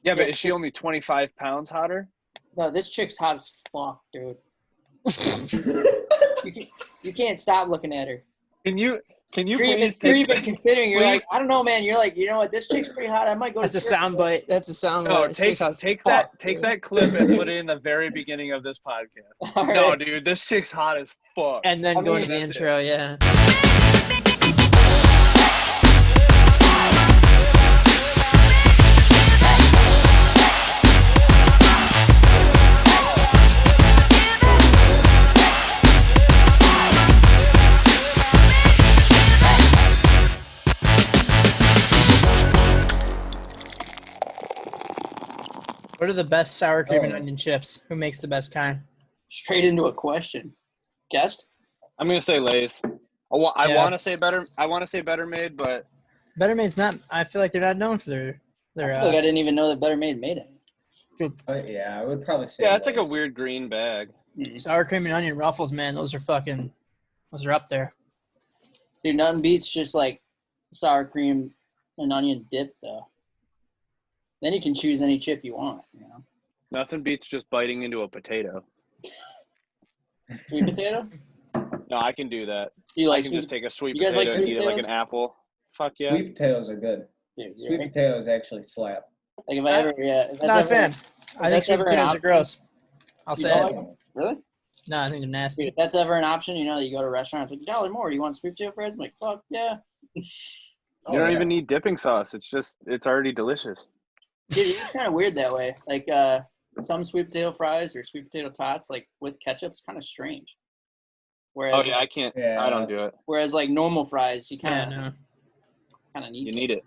Yeah, but is she only 25 pounds hotter? No, this chick's hot as fuck, dude. You can't stop looking at her. Can you You're please even considering. You're please? like, I don't know, man. You're like, you know what? This chick's pretty hot. I might go. That's a sound bite. That's a sound No, bite. take that clip and put it in the very beginning of this podcast. All right. No, dude, this chick's hot as fuck. And then go into the intro, yeah. What are the best sour cream and onion chips? Who makes the best kind? Straight into a question. Guessed? I'm gonna say Lay's. I want to say better. I want to say Better Made, but Better Made's not. I feel like they're not known for their. I feel like I didn't even know that Better Made it. Yeah, I would probably say. Yeah, it's like a Lay's. weird green bag. Sour cream and onion Ruffles, man. Those are up there. Dude, nothing beats just like sour cream and onion dip, though. Then you can choose any chip you want. You know, Nothing beats just biting into a potato. sweet potato. No, I can do that. Do you like I can just take a sweet you guys potato like and sweet eat it like an potatoes? apple. Fuck yeah. Sweet potatoes are good. Dude, Sweet potatoes actually slap. Like if I ever, yeah. If that's Not a ever, fan. I think that's sweet ever an potatoes are option- gross. I'll You say don't it. like them? Really? No, I think they're nasty. Dude, if that's ever an option, you know, you go to a restaurant, it's like $1 more. Do you want sweet potato fries? I'm like, fuck yeah. You don't even need dipping sauce. It's already delicious. Dude, it's kind of weird that way. Like some sweet potato fries or sweet potato tots, like with ketchup's kind of strange. Whereas, Oh yeah, I can't. I don't do it. Whereas like normal fries, you Yeah, kind no. of need. You need it.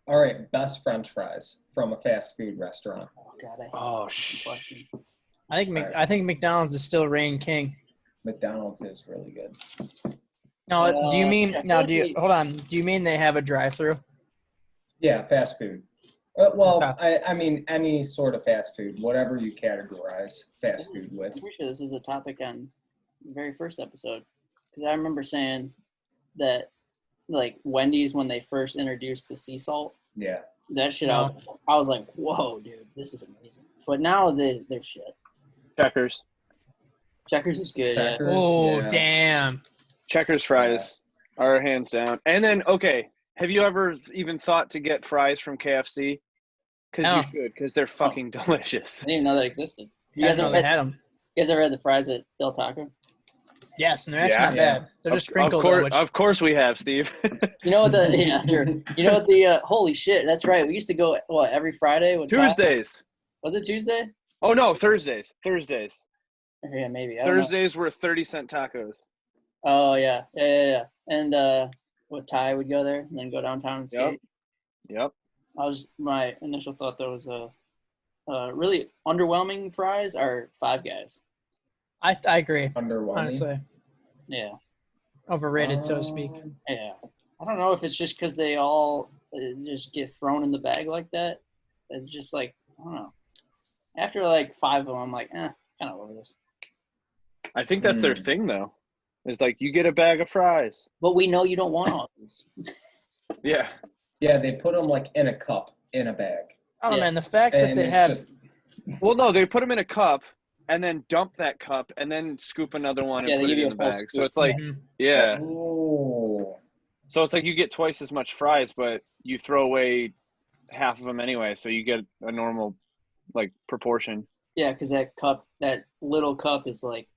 All right, best French fries from a fast food restaurant. Oh god, I hate Oh that shit. question. I think McDonald's is still reign king. McDonald's is really good. No, do you mean I feel now? like Hold on. Do you mean they have a drive-through? Yeah, fast food. Well, Okay. I mean any sort of fast food, whatever you categorize fast food with. I'm pretty sure this was a topic on the very first episode because I remember saying that like Wendy's when they first introduced the sea salt, Yeah. that shit No. I was like, whoa, dude, this is amazing. But now they're shit. Checkers. Checkers is good, yeah. Checkers, Oh, yeah. damn. Checkers fries are hands down. And then have you ever even thought to get fries from KFC? Because No. you should, because they're fucking delicious. I didn't even know that existed. You I guys didn't ever know they had them. had the fries at Del Taco? Yes, and they're actually not Yeah. bad. They're just crinkled, though, which Of course we have, Steve. You know what the yeah, sure. You know what the holy shit, that's right. We used to go every Friday with Tuesdays. Was it Tuesday? Oh no, Thursdays. Yeah, maybe. I don't know. Thursdays were 30-cent tacos. Oh yeah. And what Ty would go there and then go downtown and skate. Yep. My initial thought though was really underwhelming fries are Five Guys. I agree, Underwhelming. honestly. Yeah. Overrated, so to speak. Yeah. I don't know if it's just because they all just get thrown in the bag like that. It's just like, I don't know. After like 5 of them, I'm like, kind of over this. I think that's their thing though. It's like you get a bag of fries. But we know you don't want all of these. Yeah. Yeah, they put them like in a cup, in a bag. I don't know, Yeah. man. The fact that And they it's have just, Well, no, they put them in a cup and then dump that cup and then scoop another one Yeah, and they put give it you in a the full bag. scoop. So it's like, Mhm. yeah. oh. Mm-hmm. So it's like you get twice as much fries, but you throw away half of them anyway. So you get a normal, like, proportion. Yeah, because that little cup is like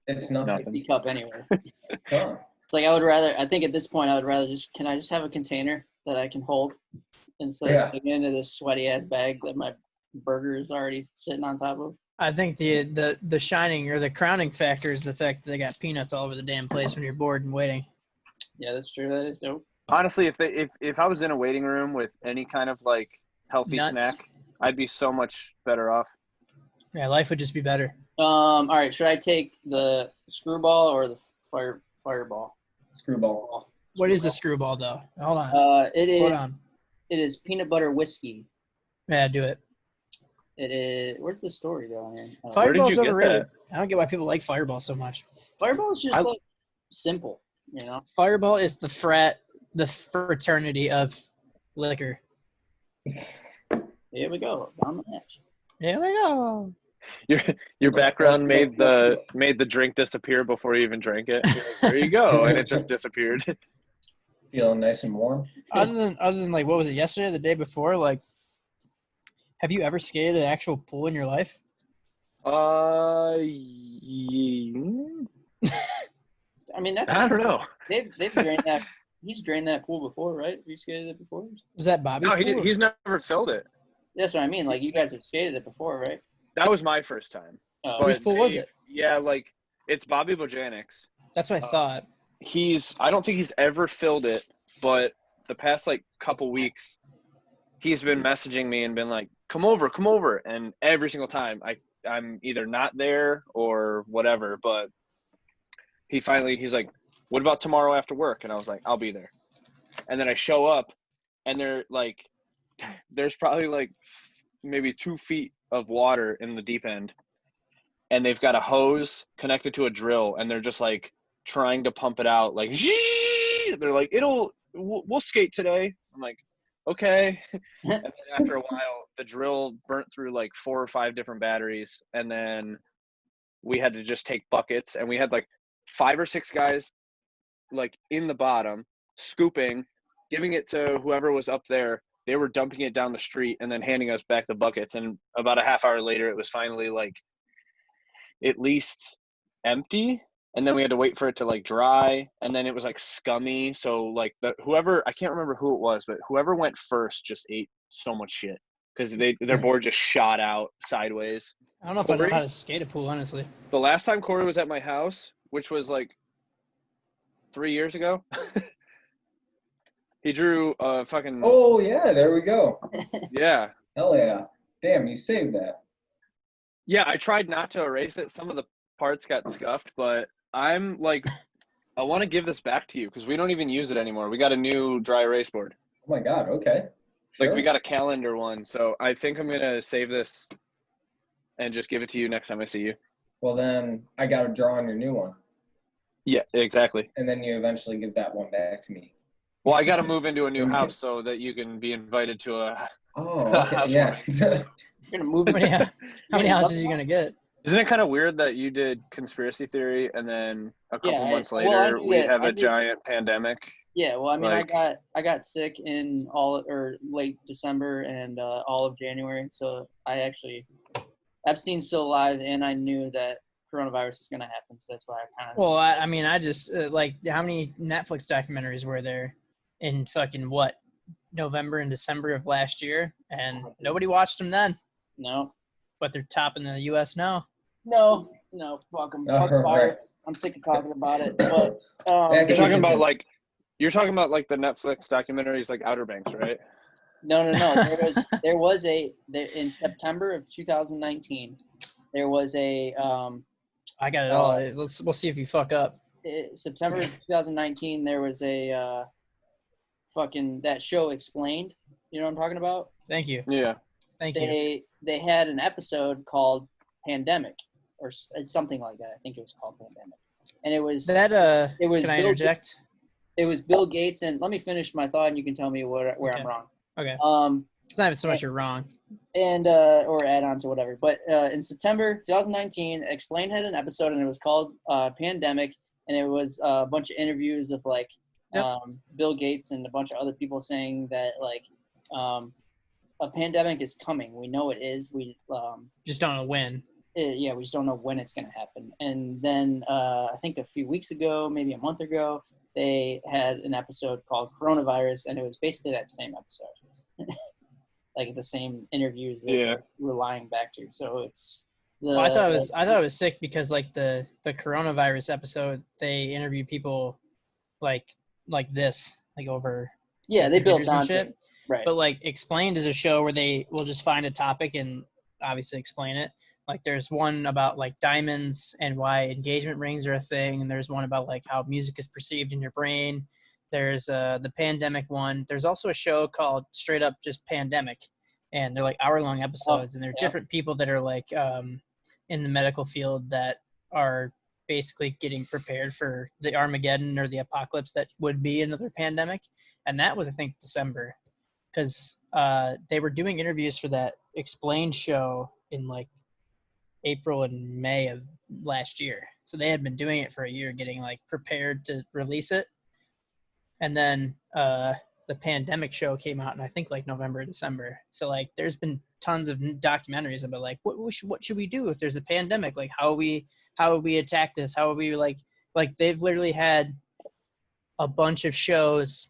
It's nothing. 50 cup anyway. Huh. It's like I think at this point, I would rather can I just have a container that I can hold instead of putting into this sweaty ass bag that my burger is already sitting on top of? I think the shining or the crowning factor is the fact that they got peanuts all over the damn place when you're bored and waiting. Yeah, that's true. That is dope. Honestly, if I was in a waiting room with any kind of, like, healthy Nuts. snack, I'd be so much better off. Yeah, life would just be better. All right, should I take the screwball or the fireball? Screwball. What is the screwball, though? Hold on. It Slow down. is peanut butter whiskey. Yeah, do it. It is. Where's the story going here? Where did you Fireball's get overrated. that? I don't get why people like Fireball so much. Fireball is just like simple, you know. Fireball is the fraternity of liquor. Here we go. Down the hatch. Here we go. Your background made the drink disappear before you even drank it. You're like, there you go, and it just disappeared. Feeling nice and warm. Other than like, what was it, yesterday or the day before? Like, have you ever skated an actual pool in your life? I mean, that's. I don't know. They've drained that. He's drained that pool before, right? You skated it before? Was that Bobby's No, pool? he's never filled it. That's what I mean. Like, you guys have skated it before, right? That was my first time. Oh. Whose pool was it? Yeah, like it's Bobby Bojanic's. That's what I thought. I don't think he's ever filled it, but the past like couple weeks, he's been messaging me and been like, come over. And every single time I'm either not there or whatever, but he's like, what about tomorrow after work? And I was like, I'll be there. And then I show up and there's probably like maybe 2 feet of water in the deep end. And they've got a hose connected to a drill and they're just like trying to pump it out. Like, they're like, we'll skate today. I'm like, okay. And then after a while, the drill burnt through like 4 or 5 different batteries. And then we had to just take buckets and we had like 5 or 6 guys like in the bottom scooping, giving it to whoever was up there. They were dumping it down the street and then handing us back the buckets. And about a half hour later, it was finally like at least empty. And then we had to wait for it to like dry. And then it was like scummy. So like I can't remember who it was, but whoever went first just ate so much shit because their board just shot out sideways. I don't know if I know how to skate a pool, honestly. The last time Cory was at my house, which was like 3 years ago, he drew a fucking. Oh yeah, there we go. Yeah. Hell yeah! Damn, you saved that. Yeah, I tried not to erase it. Some of the parts got scuffed, but I'm like, I want to give this back to you because we don't even use it anymore. We got a new dry erase board. Oh my god. Okay. Sure. Like we got a calendar one, so I think I'm gonna save this and just give it to you next time I see you. Well then, I got to draw on your new one. Yeah, exactly. And then you eventually give that one back to me. Well, I got to move into a new house so that you can be invited to a. Oh, okay. Yeah. You're gonna move. How many houses are you gonna get? Isn't it kind of weird that you did conspiracy theory and then a couple months later I did giant pandemic? Yeah, well, I mean, Like- I got sick in late December and all of January, so Epstein's still alive, and I knew that coronavirus is gonna happen, so that's why I kind of. Well, I just like, how many Netflix documentaries were there in fucking November and December of last year, and nobody watched them then, No, but they're topping the U.S. now. no, fuck them. Fuck Right. virus. I'm sick of talking about it. But Back You're talking about like the Netflix documentaries like Outer Banks, right? no. There was in September of 2019. There was a I got it all. We'll see if you fuck up. September of 2019. There was a fucking that show Explained. You know what I'm talking about? Thank you. Yeah. Thank you. They had an episode called Pandemic or something like that. I think it was called Pandemic, and it was That it was Can I Bill- interject? It was Bill Gates, and let me finish my thought, and you can tell me where Okay. I'm wrong. Okay. It's not even so much you're wrong. And or add on to whatever. But in September 2019, Explained had an episode, and it was called Pandemic, and it was a bunch of interviews of like Bill Gates and a bunch of other people saying that like a pandemic is coming. We know it is. We Just don't know when. we just don't know when it's going to happen. And then I think a few weeks ago, maybe a month ago, they had an episode called Coronavirus, and it was basically that same episode. Like the same interviews that they're relying back to. So it's Well, I thought it was sick because like the coronavirus episode, they interview people like this, like over they built computers and on shit. it. Right. But like Explained is a show where they will just find a topic and obviously explain it. Like there's one about like diamonds and why engagement rings are a thing, and there's one about like how music is perceived in your brain. There's the pandemic one. There's also a show called Straight Up Just Pandemic, and they're like hour-long episodes, and they're different people that are like in the medical field that are basically getting prepared for the Armageddon or the apocalypse that would be another pandemic. And that was, I think, December. because they were doing interviews for that Explained show in like April and May of last year. So they had been doing it for a year, getting like prepared to release it. And then the pandemic show came out in I think like November, December. So like there's been tons of documentaries about like what should we do if there's a pandemic? Like how would we attack this? How would we like they've literally had a bunch of shows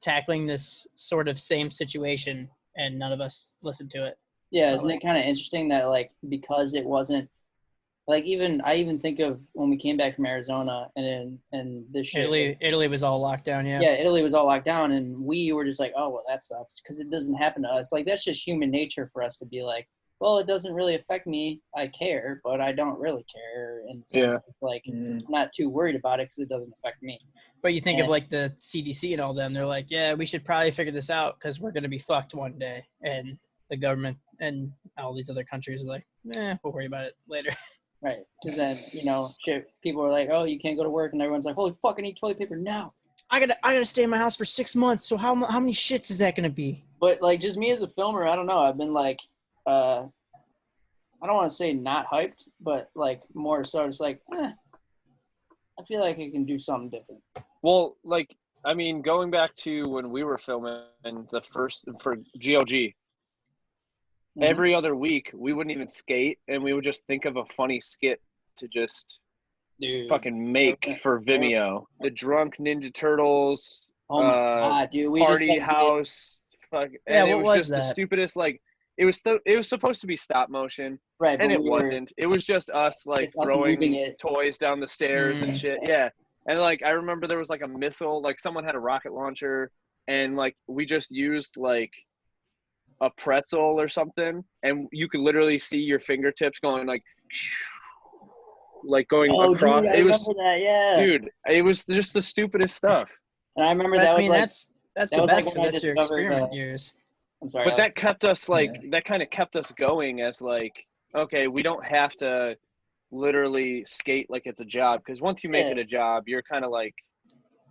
tackling this sort of same situation, and none of us listened to it. Yeah, isn't it kind of interesting that like because it wasn't like I even think of when we came back from Arizona and this shit. Italy was all locked down. Yeah. Yeah, Italy was all locked down, and we were just like, oh well, that sucks because it doesn't happen to us. Like that's just human nature for us to be like, well, it doesn't really affect me. I care, but I don't really care. And so like, I'm not too worried about it because it doesn't affect me. But you think of like the CDC and all them, they're like, yeah, we should probably figure this out because we're going to be fucked one day. And the government and all these other countries are like, we'll worry about it later. Right. Because then, shit, people are like, oh, you can't go to work. And everyone's like, holy fuck, I need toilet paper now. I gotta stay in my house for 6 months. So how many shits is that going to be? But like, just me as a filmer, I don't know. I've been like, I don't want to say not hyped, but like more so just like, I feel like I can do something different. Well, like, I mean, going back to when we were filming the first for GLG, every other week we wouldn't even skate, and we would just think of a funny skit to just fucking make for Vimeo. The Drunk Ninja Turtles, oh my God, dude, we Party House, and it was just that? the stupidest. Like, it was supposed to be stop motion, right? And it wasn't. It was just us like throwing toys down the stairs and shit. Yeah, and like I remember there was like a missile, like someone had a rocket launcher, and like we just used like a pretzel or something, and you could literally see your fingertips going like going across. Dude, I remember that, yeah. Dude, it was just the stupidest stuff. And I remember that's the best because that's your experiment years. I'm sorry. But that kept us that kind of kept us going as like, okay, we don't have to literally skate like it's a job, because once you make it a job, you're kind of like,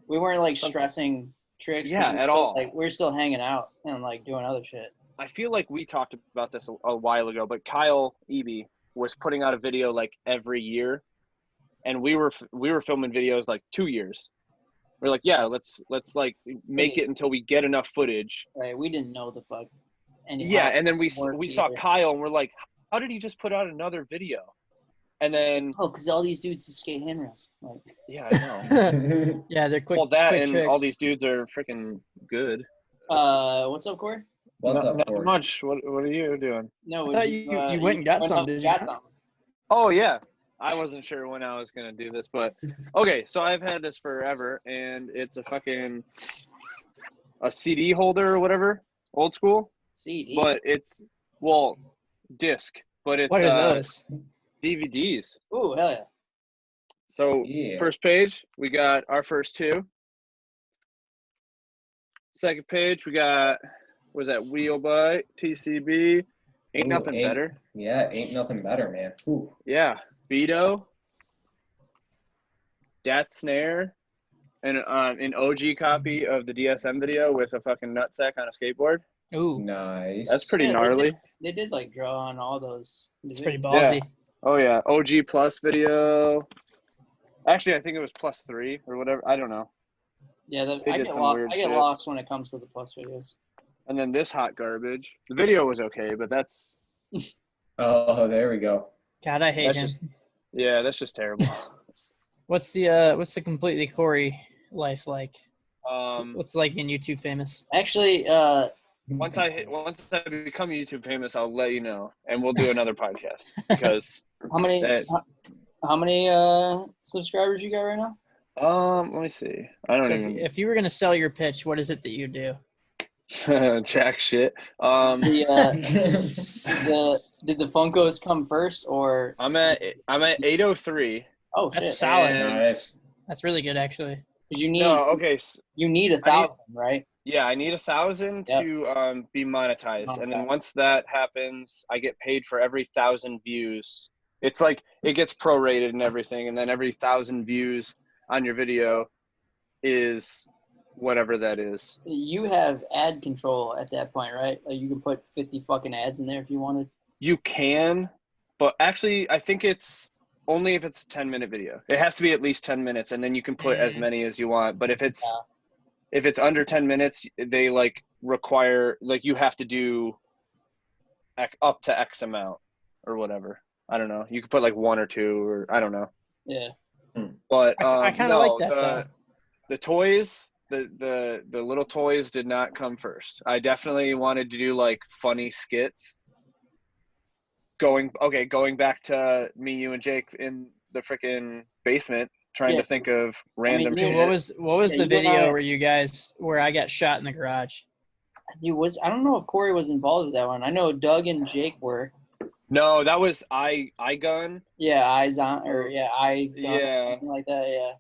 we weren't like stressing tricks. Yeah, at all. Like we're still hanging out and like doing other shit. I feel like we talked about this a while ago, but Kyle Eby was putting out a video like every year, and we were filming videos like 2 years. We're like, yeah, let's like make it until we get enough footage. Right, we didn't know the fuck. Yeah, and then we saw Kyle, and we're like, how did he just put out another video? And then because all these dudes skate handrails. Like, yeah, I know. Yeah, they're quick. Well, that quick and tricks. all these dudes are freaking good. What's up, Cory? What's up, Not Cory? much. What are you doing? No, I thought you went and got some, did you? Oh yeah, I wasn't sure when I was gonna do this, but okay. So I've had this forever, and it's a CD holder or whatever, old school. CD. But it's disc. But it's what are those? DVDs. Ooh, hell yeah. So first page, we got our first two. Second page, we got Wheelbite, TCB. Ain't nothing better. Yeah, ain't nothing better, man. Ooh. Yeah, Beto, Dat Snare, and an OG copy of the DSM video with a fucking nutsack on a skateboard. Ooh, nice. That's pretty gnarly. They did like draw on all those. It's pretty ballsy. Yeah. Oh yeah, OG plus video. Actually, I think it was +3 or whatever. I don't know. Yeah, I get lost when it comes to the plus videos. And then this hot garbage. The video was okay, but that's. Oh, there we go. God, I hate him. That's just terrible. What's the completely Cory life like? What's like in YouTube famous? Actually, once I become YouTube famous, I'll let you know, and we'll do another podcast because. How many subscribers you got right now? Let me see. I don't even. If you were gonna sell your pitch, what is it that you do? Jack shit. Did the Funkos come first, or? I'm at 803. Oh, that's shit. solid. Nice. That's really good, actually. Because you need. No, okay. You need 1,000, right? Yeah, I need 1,000 to be monetized, and then once that happens, I get paid for every 1,000 views. It's like it gets prorated and everything, and then every 1,000 views on your video is whatever that is. You have ad control at that point, right? Like you can put 50 fucking ads in there if you wanted. You can, but actually, I think it's only if it's a 10-minute video. It has to be at least 10 minutes, and then you can put as many as you want. But if it's under 10 minutes, they like require like you have to do up to X amount or whatever. I don't know. You could put like 1 or 2 or I don't know. Yeah. But I kind of like that though. The toys, the little toys did not come first. I definitely wanted to do like funny skits. Going back to me, you, and Jake in the freaking basement trying to think of random shit. What was the video where I got shot in the garage? I don't know if Cory was involved with that one. I know Doug and Jake were. No, that was I gun. Yeah, eyes on or I gun, yeah, something like that. Yeah.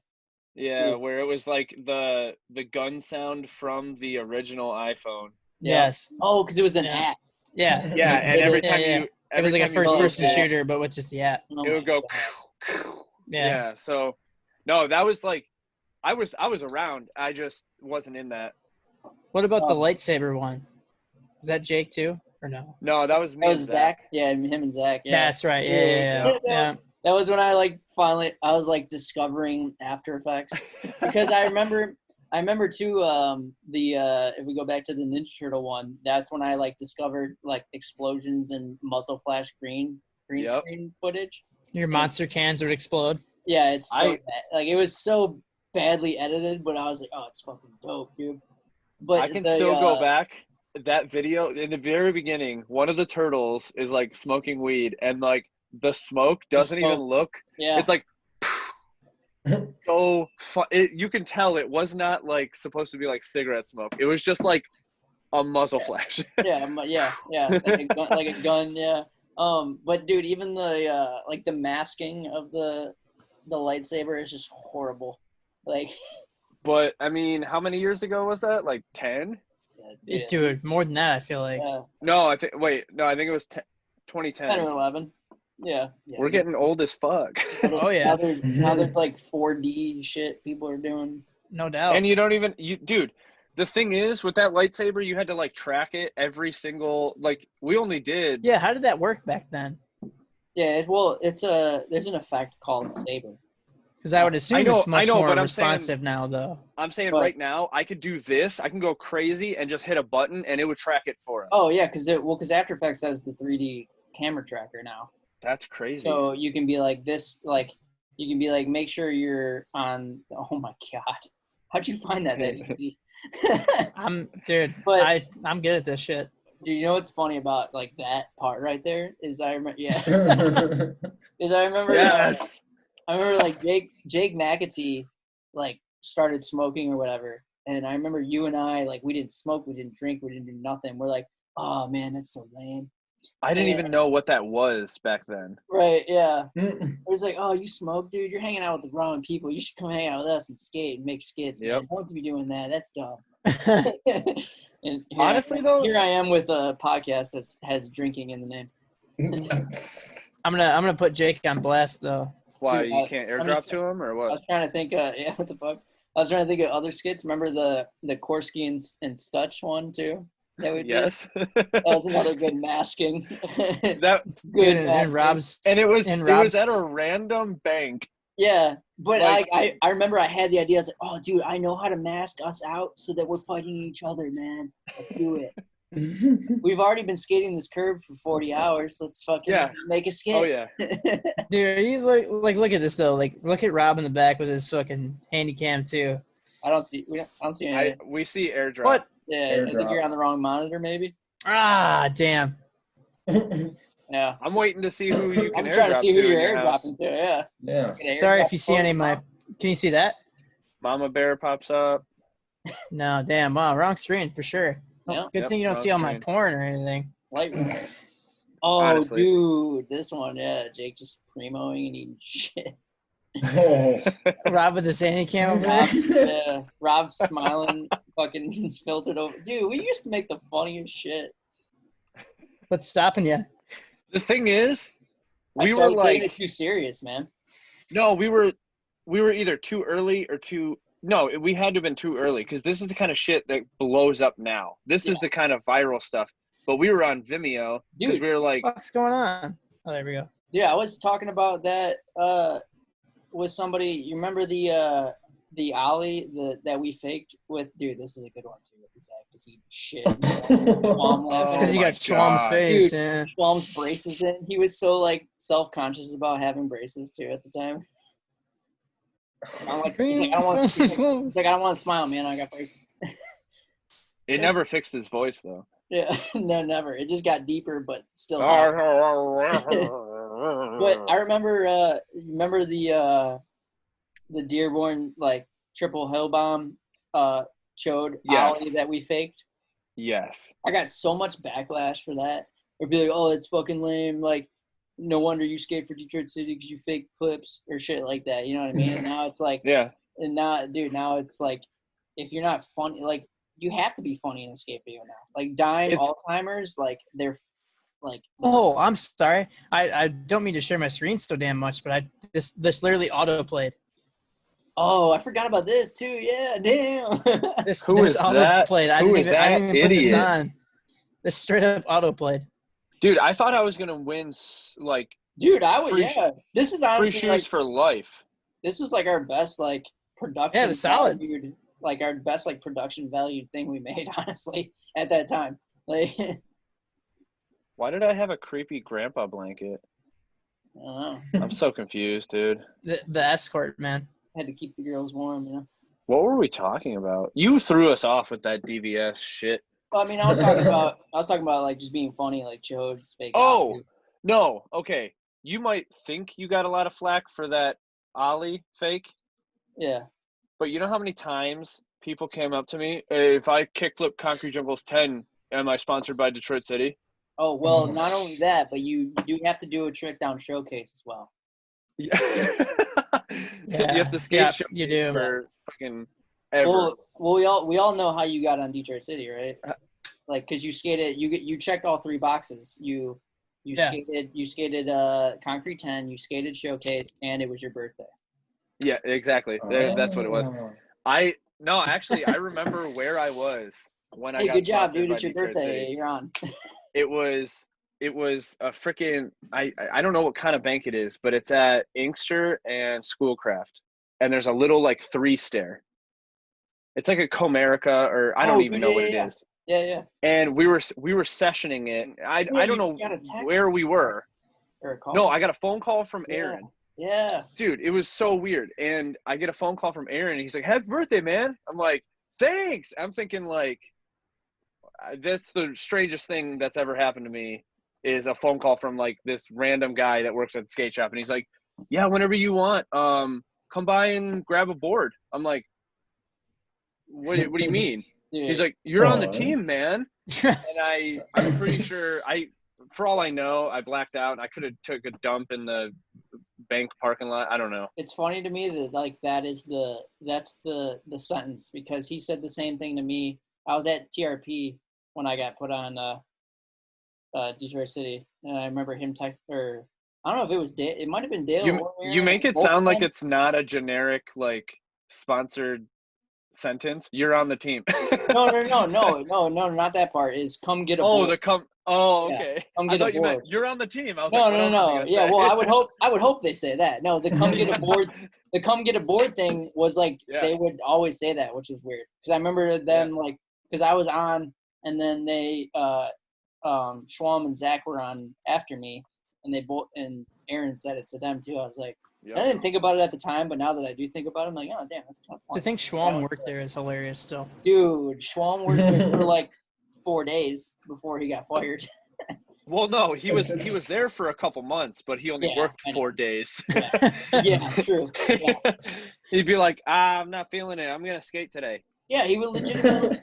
Yeah, where it was like the gun sound from the original iPhone. Yes. Oh, because it was an app. Yeah. Yeah, and every time it was like a first-person shooter, but with just the app. It would go. Yeah. So, no, that was like, I was around. I just wasn't in that. What about the lightsaber one? Is that Jake too, or no? No, that was me. That was Zach. Yeah, him and Zach. Yeah. That's right. Yeah. That was when I I was like discovering After Effects because I remember too if we go back to the Ninja Turtle one, that's when I like discovered like explosions and muzzle flash green screen footage. Your monster cans would explode. Yeah, it's so bad. Like it was so badly edited, but I was like, oh, it's fucking dope, dude. But I can still go back. That video in the very beginning, one of the turtles is like smoking weed, and like the smoke doesn't even look. Yeah, it's like so fun. You can tell it was not like supposed to be like cigarette smoke. It was just like a muzzle flash. yeah, like a gun. Yeah. But dude, even the like the masking of the lightsaber is just horrible. Like. But I mean, how many years ago was that? Like 10? Yeah. Dude, more than that, I feel like. Yeah. No, I think it was 2010. 10 or 11. Yeah. We're getting old as fuck. Oh yeah. Now there's like 4D shit people are doing. No doubt. And you don't even dude. The thing is, with that lightsaber, you had to like track it every single we only did. Yeah, how did that work back then? Yeah, there's an effect called saber. Because I would assume it's much more responsive now, though. I'm saying right now, I could do this. I can go crazy and just hit a button, and it would track it for us. Oh yeah, because After Effects has the 3D camera tracker now. That's crazy. So you can be like this, you can be like, make sure you're on. Oh my god, how'd you find that easy? I'm good at this shit. Dude, you know what's funny about like that part right there is I remember. Yes. I remember like Jake McAtee like started smoking or whatever, and I remember you and I like we didn't smoke, we didn't drink, we didn't do nothing. We're like, oh man, that's so lame. I didn't even know what that was back then. Right? Yeah. It was like, oh, you smoke, dude? You're hanging out with the wrong people. You should come hang out with us and skate and make skits. Yep. Man. Don't be doing that. That's dumb. And honestly, though, here I am with a podcast that has drinking in the name. I'm gonna put Jake on blast though. Why, you can't airdrop to him or what? I was trying to think, what the fuck? I was trying to think of other skits. Remember the Korsky and Stutch one, too? That we did? That was another good masking. That's good and masking. Rob's. And it was at a random bank. Yeah, but I remember I had the idea. I was like, oh, dude, I know how to mask us out so that we're fighting each other, man. Let's do it. We've already been skating this curb for 40 hours. Let's fucking make a skate. Oh yeah. Dude, are you look at this though. Like look at Rob in the back with his fucking handy cam too. I don't see anything. We see airdrop. What? Yeah, I think you're on the wrong monitor maybe. Ah, damn. Yeah. I'm waiting to see who you can airdrop to. I'm trying to see who you're airdropping to, yeah. Yeah. Sorry if you see any of my can you see that? Mama Bear pops up. No, damn, wow, wrong screen for sure. Yeah. Good thing you don't see all my porn or anything. Oh, honestly. dude, this one, yeah. Jake just premoing and eating shit. Rob with the sandy cam over there. Yeah, Rob smiling, fucking filtered over. Dude, we used to make the funniest shit. What's stopping you? The thing is, we I were like too serious, man. No, we were either too early or too No, we had to have been too early because this is the kind of shit that blows up now. This is the kind of viral stuff. But we were on Vimeo because we were like, "What the fuck's going on?" Oh, there we go. Yeah, I was talking about that with somebody. You remember the ollie that we faked with? Dude, this is a good one too. Because he shit. It's because you got Schwalm's face. Dude, yeah. Schwalm's braces in. He was so like self-conscious about having braces too at the time. I'm like, he's like, I don't want to smile, man. I got braces. It never fixed his voice though. Yeah, no, never. It just got deeper, but still. But I remember, remember the Dearborn like triple hill bomb chode ollie that we faked. Yes. I got so much backlash for that. It'd be like, oh, it's fucking lame. Like, no wonder you skate for Detroit City because you fake flips or shit like that. You know what I mean? And now it's like, yeah. And now, dude, now it's like, if you're not funny, like, you have to be funny in a skate video now. Like, dime all-timers, like, they're like. Oh, I'm sorry. I don't mean to share my screen so damn much, but this literally auto-played. Oh, I forgot about this too. Yeah, damn. This that? Auto-played. I didn't even put this on. This straight up auto-played. Dude, I thought I was gonna win. Like, dude, I would. Yeah, this is honestly free shoes for life. This was like our best like production. Yeah, it was solid. Valued, like our best like production valued thing we made, honestly, at that time. Like, why did I have a creepy grandpa blanket? I don't know. I'm so confused, dude. The escort, man. Had to keep the girls warm, you know. What were we talking about? You threw us off with that DVS shit. Well, I mean, I was talking about like just being funny, like chodes, fake. Oh, no. Okay. You might think you got a lot of flack for that ollie fake. Yeah. But you know how many times people came up to me, hey, if I kickflip Concrete Jungles 10, am I sponsored by Detroit City? Oh, well, not only that, but you do have to do a trick down showcase as well. Yeah. You have to skate showcase you do. for fucking ever. Well, we all know how you got on Detroit City, right? Like, cause you skated, you checked all three boxes. You skated Concrete 10, you skated showcase, and it was your birthday. Yeah, exactly. That's what it was. I remember where I was when I got good job, dude. by It's your Detroit birthday. City. You're on. It was a freaking I don't know what kind of bank it is, but it's at Inkster and Schoolcraft, and there's a little like 3-stair. It's like a Comerica, or I don't even know what it is. Yeah. And we were sessioning it. I don't know where we were. No, I got a phone call from Aaron. Yeah. Dude, it was so weird. And I get a phone call from Aaron, and he's like, "Happy birthday, man." I'm like, "Thanks." I'm thinking like, that's the strangest thing that's ever happened to me, is a phone call from like this random guy that works at the skate shop, and he's like, "Yeah, whenever you want, come by and grab a board." I'm like, what do you mean? Yeah. He's like, "You're on the team, man." And I'm pretty sure for all I know, I blacked out. I could have took a dump in the bank parking lot. I don't know. It's funny to me that like that's the sentence, because he said the same thing to me. I was at TRP when I got put on Detroit City, and I remember him or I don't know if it was Dale. It might have been Dale. You make it sound like it's not a generic like sponsored sentence. You're on the team. No, not that part. Is come get a board. Oh, okay. Yeah, come get a board. You're on the team. I was no. Yeah, well, I would hope they say that. No, the come get a board. The come get a board thing was like they would always say that, which was weird. Because I remember them like, because I was on, and then they Schwalm and Zach were on after me, and they both, and Aaron said it to them too. I was like, I didn't think about it at the time, but now that I do think about it, I'm like, oh damn, that's kind of fun. To think Schwalm worked there is hilarious still. Dude, Schwalm worked there for like 4 days before he got fired. Well, no, he was there for a couple months, but he only worked 4 days. Yeah, true. Yeah. He'd be like, I'm not feeling it. I'm gonna skate today. Yeah, he would legitimately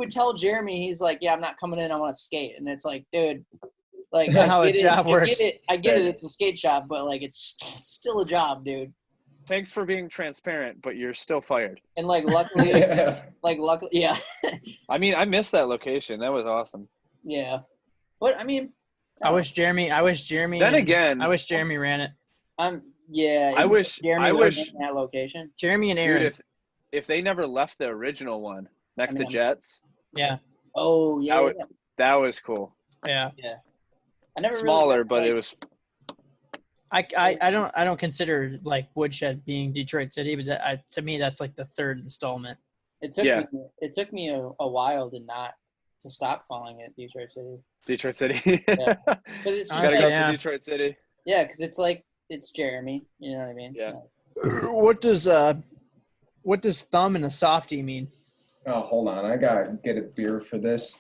tell Jeremy, he's like, yeah, I'm not coming in. I want to skate, and it's like, dude, like that's how a job works. I get it. It's a skate shop, but like, it's still a job, dude. Thanks for being transparent, but you're still fired. And like, luckily, yeah. I mean, I missed that location. That was awesome. Yeah, but I mean, I wish Jeremy. Then again, I wish Jeremy ran it. Yeah. I wish Jeremy was in that location. Jeremy and Aaron. Dude, if they never left the original one next to mean, Jets, Yeah. Oh yeah. that was cool. Yeah. I never Smaller, really, but it was. I don't consider like Woodshed being Detroit City, but to me that's like the third installment. It took me a while to stop calling it Detroit City. Detroit City. Yeah. It's Gotta just go like, up to Detroit City. yeah, because it's like it's Jeremy. You know what I mean? Yeah. What does thumb and a softie mean? Oh, hold on. I gotta get a beer for this.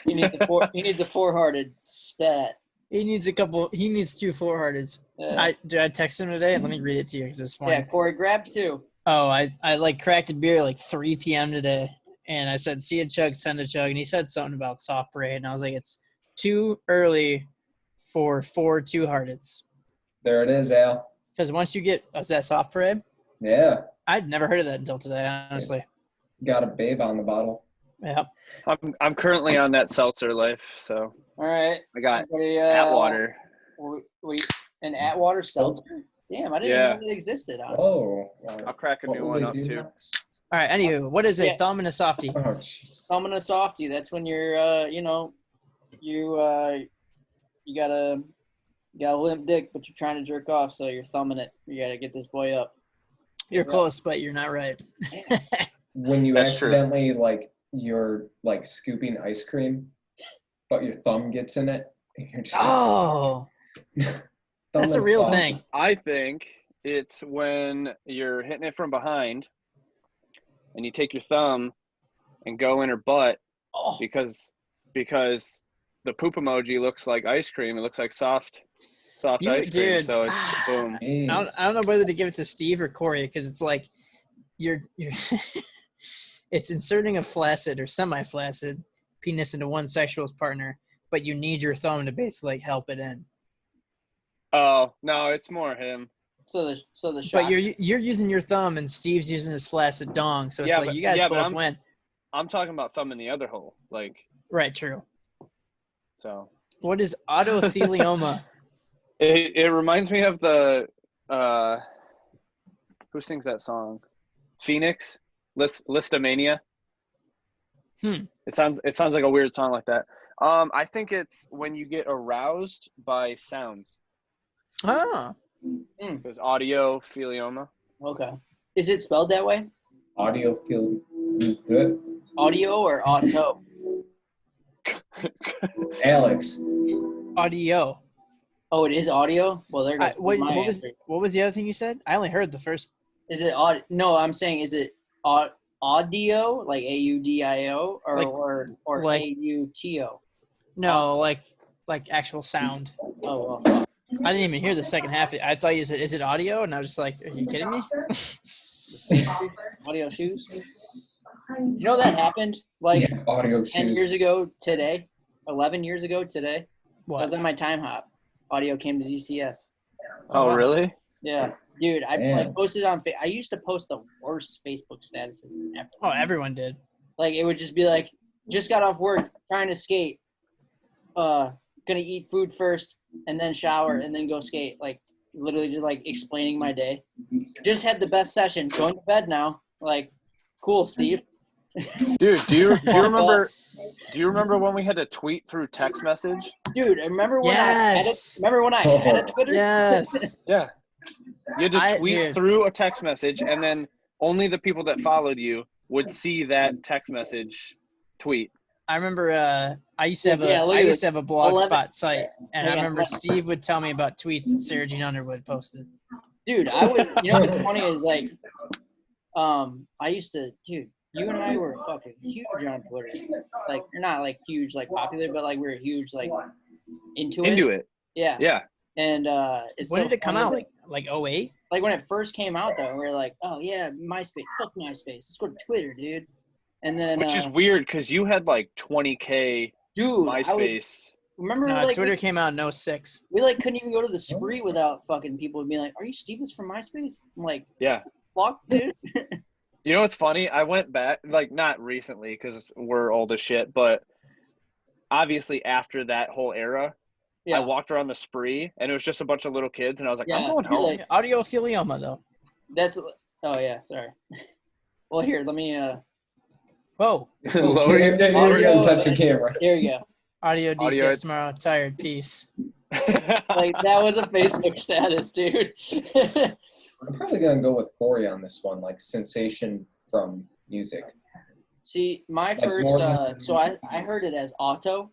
He needs a four-hearted stat. He needs two four-hearteds. Yeah. I texted him today. Let me read it to you because it was funny. Yeah, Cory, grab two. Oh, I like cracked a beer like 3 p.m. today, and I said, "See a chug, send a chug," and he said something about soft parade, and I was like, "It's too early for 4 two-hearteds." There it is, Al. Because once you get, is that soft parade? Yeah. I'd never heard of that until today, honestly. Got a babe on the bottle. Yeah. I'm currently on that seltzer life, so All right. I got Everybody, Atwater. An Atwater seltzer? Damn, I didn't even know that existed. Honestly. Oh. I'll crack a new one up too. All right. Anywho, what is it? Thumb and a softie. Oh, jeez. Thumb and a softie. That's when you're, you got a limp dick, but you're trying to jerk off, so you're thumbing it. You got to get this boy up. You're close, but you're not right. When you That's accidentally you're scooping ice cream, but your thumb gets in it. And you're just that's a real thing. I think it's when you're hitting it from behind and you take your thumb and go in her butt because the poop emoji looks like ice cream. It looks like soft ice cream. Dude. So it's boom. I don't know whether to give it to Steve or Cory because it's like you're it's inserting a flaccid or semi-flaccid penis into one sexual partner, but you need your thumb to basically help it in. Oh no, it's more him. So the shot. But you're using your thumb and Steve's using his flaccid dong, so it's you guys both win. I'm talking about thumb in the other hole, Right, true. So what is autothelioma? It reminds me of the who sings that song? Phoenix, Listomania. It sounds like a weird song like that. I think it's when you get aroused by sounds. Oh. Because audiothelioma. Okay. Is it spelled that way? Audio feel good. Audio or auto? Alex. Audio. Oh, it is audio? Well, there goes What answer. was the other thing you said? I only heard the first. Is it audio? No, I'm saying is it audio, like AUDIO, or AUTO? No, like actual sound. Oh, well. I didn't even hear the second half. I thought you said, "Is it audio?" And I was just like, "Are you kidding me?" Audio shoes. You know that happened audio 10 shoes. years ago today, 11 years ago today. What? I was on my time hop. Audio came to DCS. Oh, really? Yeah, dude. I Man. posted on. I used to post the worst Facebook statuses ever. Oh, everyone did. It would just be like, just got off work, trying to skate. Gonna eat food first, and then shower, and then go skate. Literally just explaining my day. Just had the best session. Going to bed now. Cool, Steve. Dude, do you remember? Do you remember when we had to tweet through text message? Dude, remember when I had a Twitter? Yes. Yeah. You had to tweet through a text message, and then only the people that followed you would see that text message tweet. I remember I used to have a blog spot site, and I remember Steve would tell me about tweets that Sarah Jean Underwood posted. Dude, I would. You know what's funny is I used to, dude. You and I were fucking huge on Twitter. You're not huge, popular, but we were huge, into it. Yeah. Yeah. And when did it come out? Like 08? When it first came out, though, we were like, oh yeah, MySpace. Fuck MySpace. Let's go to Twitter, dude. And then which is weird because you had 20K dude, MySpace. Remember Twitter came out in 06. We couldn't even go to the spree without fucking people being like, "Are you Stevens from MySpace?" I'm like, yeah. Fuck, dude. You know what's funny? I went back, not recently because we're old as shit, but obviously after that whole era, I walked around the spree and it was just a bunch of little kids, and I was like, I'm going home. Audiothelioma, though. That's. Oh yeah, sorry. Well, here, let me. Whoa. Lower your You're gonna touch your camera. Here we go. Audio Audio. DCS tomorrow. Tired. Peace. Like that was a Facebook status, dude. I'm probably gonna go with Cory on this one, like sensation from music. See, my Like first. more than- So I heard it as Otto,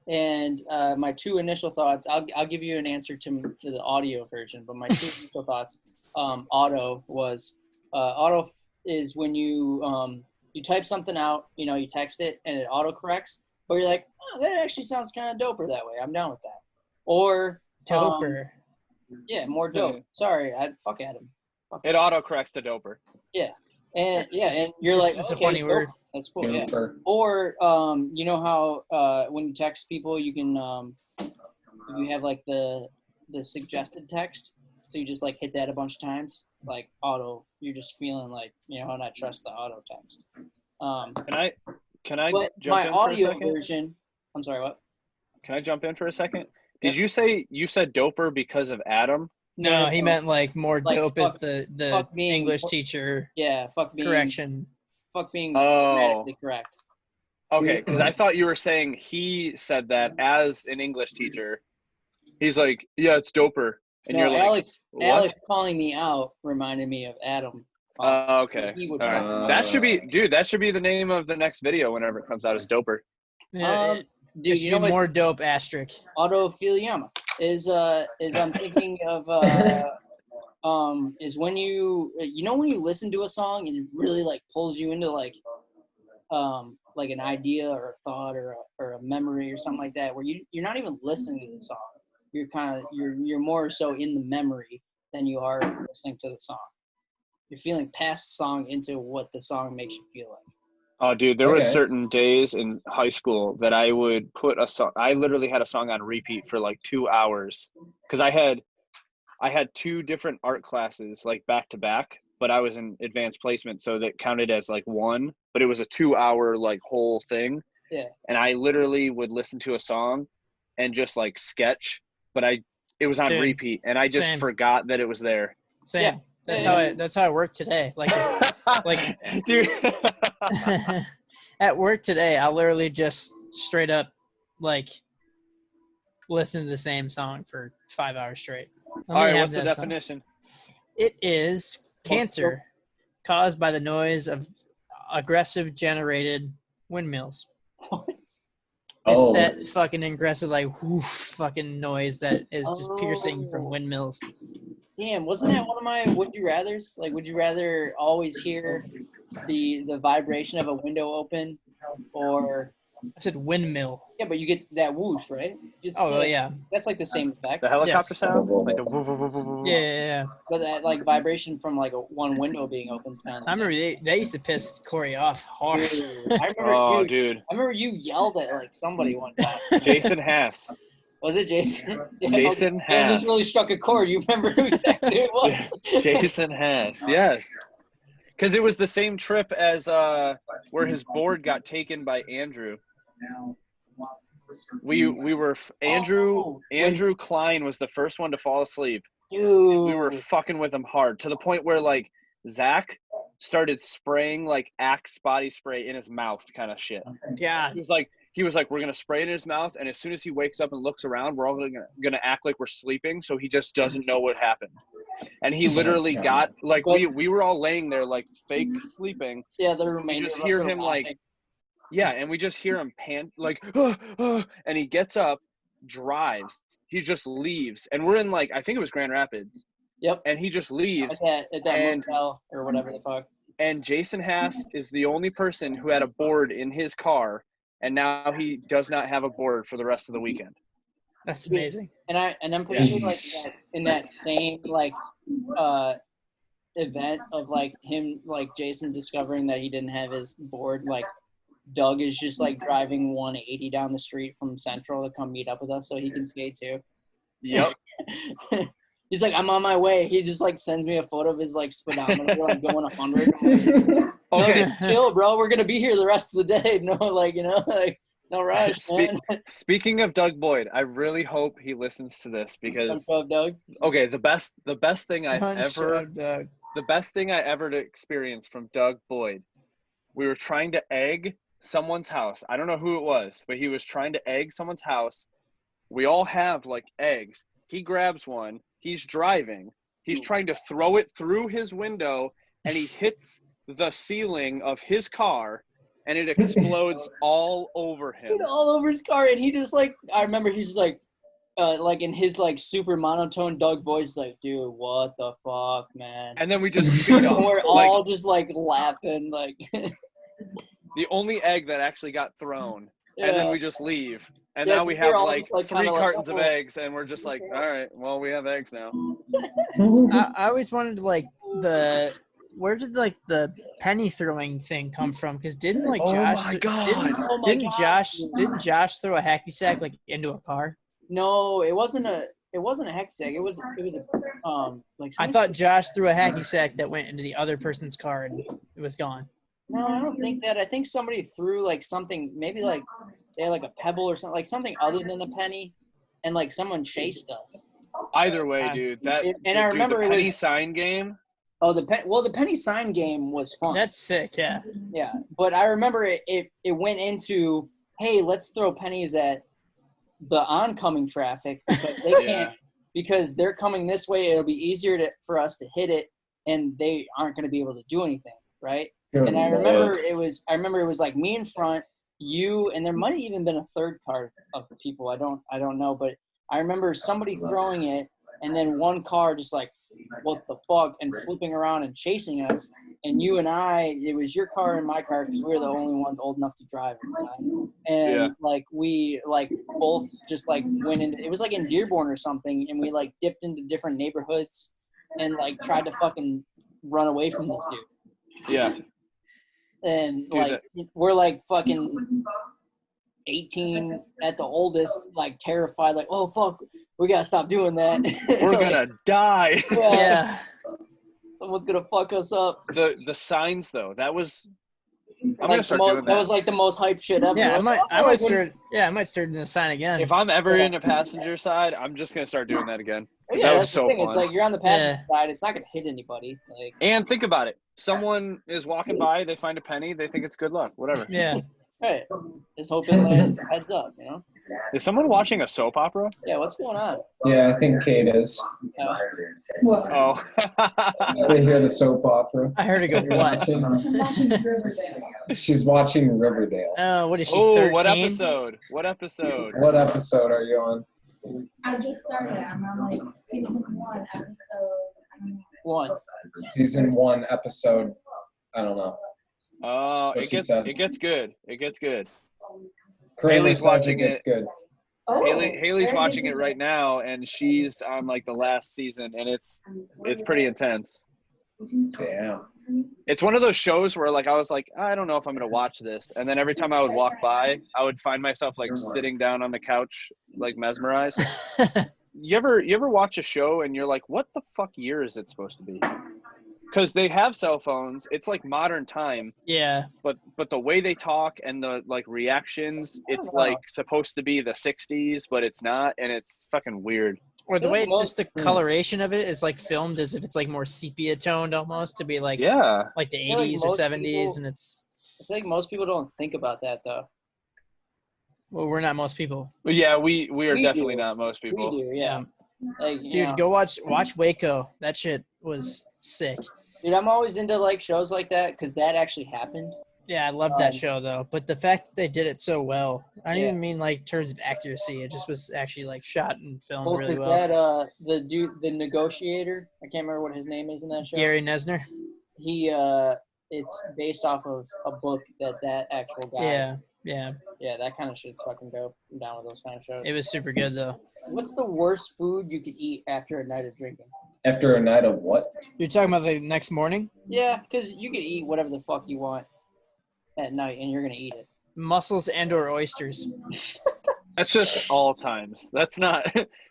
and my two initial thoughts. I'll give you an answer to the audio version, but my two initial thoughts. Otto was Otto is when you you type something out, you text it and it auto corrects, but you're like, oh, that actually sounds kind of doper that way. I'm down with that. Or Doper. yeah, more dope. Sorry, I fuck Adam. It autocorrects to doper. Yeah, and you're like, It's a okay, funny dope. word. That's cool. Yeah. Super. Or you know how when you text people, you can you have like the suggested text, so you just like hit that a bunch of times, like auto. You're just feeling like and I trust the auto text. Can I But jump my in for a audio second? version. I'm sorry, what? Can I jump in for a second? Did you say you said doper because of Adam? No, he meant like more Like, dope is the fuck being- English teacher Yeah, fuck being correction. Fuck being Oh. grammatically correct. Okay, because I thought you were saying he said that as an English teacher. He's like, yeah, it's doper. And No, you're like, Alex what? calling me out reminded me of Adam. Okay. He would All right. That should be, dude, that should be the name of the next video whenever it comes out, is doper. Yeah, it Dude, should you know be what? more dope asterisk. Autopathy Glioma is I'm thinking of is when when you listen to a song and it really like pulls you into like an idea or a thought or a memory or something like that, where you're not even listening to the song. You're kind of you're more so in the memory than you are listening to the song. You're feeling past the song into what the song makes you feel like. Oh, dude, there was Okay. certain days in high school that I would put a song. I literally had a song on repeat for like 2 hours because I had two different art classes like back to back, but I was in advanced placement, so that counted as like one. But it was a 2 hour like whole thing. Yeah. And I literally would listen to a song and just like sketch, but it was on Dude, repeat, and I just same. forgot that it was there. Same. Yeah. That's how I work today. Like Dude. at work today, I'll literally just straight up like listen to the same song for 5 hours straight. All right, what's the definition? It is cancer caused by the noise of aggressive generated windmills. What? It's that fucking aggressive, like, whoof, fucking noise that is just piercing from Oh. windmills. Damn, wasn't that one of my would you rathers? Like, would you rather always hear the vibration of a window open, or I said windmill. yeah, but you get that whoosh, right? It's Oh, like, yeah. that's like the same effect. The helicopter Yes. sound? Like the woo, woo, woo, woo, woo. Yeah. But that like vibration from like one window being open is kind of. I remember they used to piss Cory off hard. Oh, dude. I remember you yelled at like somebody one time. Jason Haas. Was it Jason? Yeah, Jason okay. Man, this Haas. really struck a chord. You remember who that dude was? Jason Haas, yes. Because it was the same trip as where his board got taken by Andrew. We were Andrew Klein was the first one to fall asleep. Dude. We were fucking with him hard to the point where like Zach started spraying like Axe body spray in his mouth, kind of shit. God. He was like, we're gonna spray it in his mouth, and as soon as he wakes up and looks around, we're all gonna act like we're sleeping, so he just doesn't know what happened. And he literally got like we were all laying there like fake sleeping. Yeah, the We remainder. just of us hear were him laughing. like, yeah, and we just hear him pant like, and he gets up, drives, he just leaves, and we're in like I think it was Grand Rapids. Yep. And he just leaves. At that and- motel or whatever the fuck. And Jason Haas is the only person who had a board in his car, and now he does not have a board for the rest of the weekend. That's amazing. And I'm pretty sure like in that same like event of like him like Jason discovering that he didn't have his board, like Doug is just like driving 180 down the street from Central to come meet up with us so he can skate too. Yep. He's like, I'm on my way. He just like sends me a photo of his like speedometer like going 100. Okay. Chill, bro. We're gonna be here the rest of the day. No, like like no rush, man. Speaking of Doug Boyd, I really hope he listens to this because Doug. okay, the best thing I've Punch ever up, Doug. the best thing I ever experienced from Doug Boyd. We were trying to egg someone's house. I don't know who it was, but he was trying to egg someone's house. We all have like eggs. He grabs one. He's driving. He's trying to throw it through his window, and he hits the ceiling of his car, and it explodes all over him. All over his car, and he just like, I remember he's just like in his like super monotone Doug voice, like, dude, what the fuck, man? And then we just beat up. We're all just like laughing, like. The only egg that actually got thrown, and then we just leave. And Yeah, now we 'cause we're have all like just, like, 3 kinda like, cartons of oh. eggs, and we're just like, all right, well, we have eggs now. I always wanted like where did like the penny throwing thing come from? Because didn't like Oh Josh my God. didn't Josh throw a hacky sack like into a car? No, it wasn't a hacky sack. It was a like. I thought Josh threw a hacky sack that went into the other person's car and it was gone. No, I don't think that. I think somebody threw like something, maybe like they had like a pebble or something, like something other than a penny, and like someone chased us. Either way, dude. I remember the it penny was- sign game. Oh, the penny sign game was fun. That's sick, yeah. Yeah, but I remember it went into, hey, let's throw pennies at the oncoming traffic because they can't, because they're coming this way. It'll be easier for us to hit it, and they aren't going to be able to do anything, right? And I remember it was like me in front, you, and there might have even been a third car of people. I don't know, but I remember somebody throwing it, and then one car just like, what the fuck, and flipping around and chasing us. And you and I, it was your car and my car because we were the only ones old enough to drive at the time. And like we like both just like went into, it was like in Dearborn or something, and we like dipped into different neighborhoods and like tried to fucking run away from this dude. Yeah. And like we're like fucking 18 at the oldest, like terrified, like, oh fuck, we gotta stop doing that. We're gonna die. Yeah. Someone's gonna fuck us up. The signs though, that was. I'm Like gonna start doing that. That was like the most hype shit ever. Yeah, Like, I might start doing the sign again. If I'm ever in a passenger side, I'm just gonna start doing that again. yeah, that was that's so the thing. fun. It's like you're on the passenger side. It's not gonna hit anybody. Like, And think about it. Someone is walking by, they find a penny, they think it's good luck. Whatever. Yeah. right, just hoping lands heads up, you know. Is someone watching a soap opera? Yeah, what's going on? Yeah, I think Kate is. Oh. They hear the soap opera. I heard it go what? She's watching Riverdale. Oh, what is she, Oh, 13? what episode? What episode? What episode are you on? I just started. I'm on like season 1, episode. I don't know. 1. Season 1, episode. I don't know. Oh, What it she gets said. it gets good. It gets good. Kramer Haley's says watching it gets good. Oh, Haley's very watching good it right now, and she's on like the last season, and it's pretty intense. Damn. It's one of those shows where like I was like, I don't know if I'm gonna watch this, and then every time I would walk by, I would find myself like sitting down on the couch, like mesmerized. You ever watch a show and you're like, what the fuck year is it supposed to be? Because they have cell phones. It's like modern time, Yeah. but the way they talk and the like reactions, it's like supposed to be the 60s, but it's not, and it's fucking weird. Or the way Most- just the coloration of it is like filmed as if it's like more sepia toned almost to be like Yeah. like the feel like 80s or most 70s people- and it's I feel like most people don't think about that though. well we're not most people. But yeah, we are We definitely do. not most people. We do, yeah. Like, you Dude, know. go watch Waco. That shit was sick. Dude, I'm always into like shows like that because that actually happened. Yeah, I love that show though. But the fact that they did it so well, I don't Yeah. even mean like in terms of accuracy. It just was actually like shot and filmed Well, really because well. that the dude, the negotiator, I can't remember what his name is in that show. Gary Nesner. He it's based off of a book that actual guy. Yeah. Yeah, that kind of shit's fucking dope. I'm down with those kind of shows. It was super good though. What's the worst food you could eat after a night of drinking? After a night of what? You're talking about the next morning? Yeah, because you could eat whatever the fuck you want at night, and you're gonna eat it. Mussels and or oysters. That's just all times. That's not.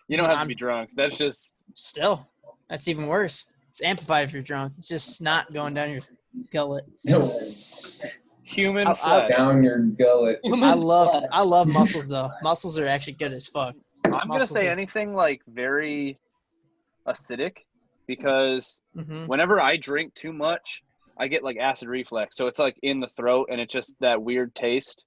You don't have to be drunk. That's just. Still, that's even worse. It's amplified if you're drunk. It's just snot going down your gullet. Human I- flesh. Down your gullet. I love mussels though. Mussels are actually good as fuck. I'm gonna Mussels say are- anything like very acidic because Mm-hmm. whenever I drink too much, I get like acid reflux. So it's like in the throat and it's just that weird taste.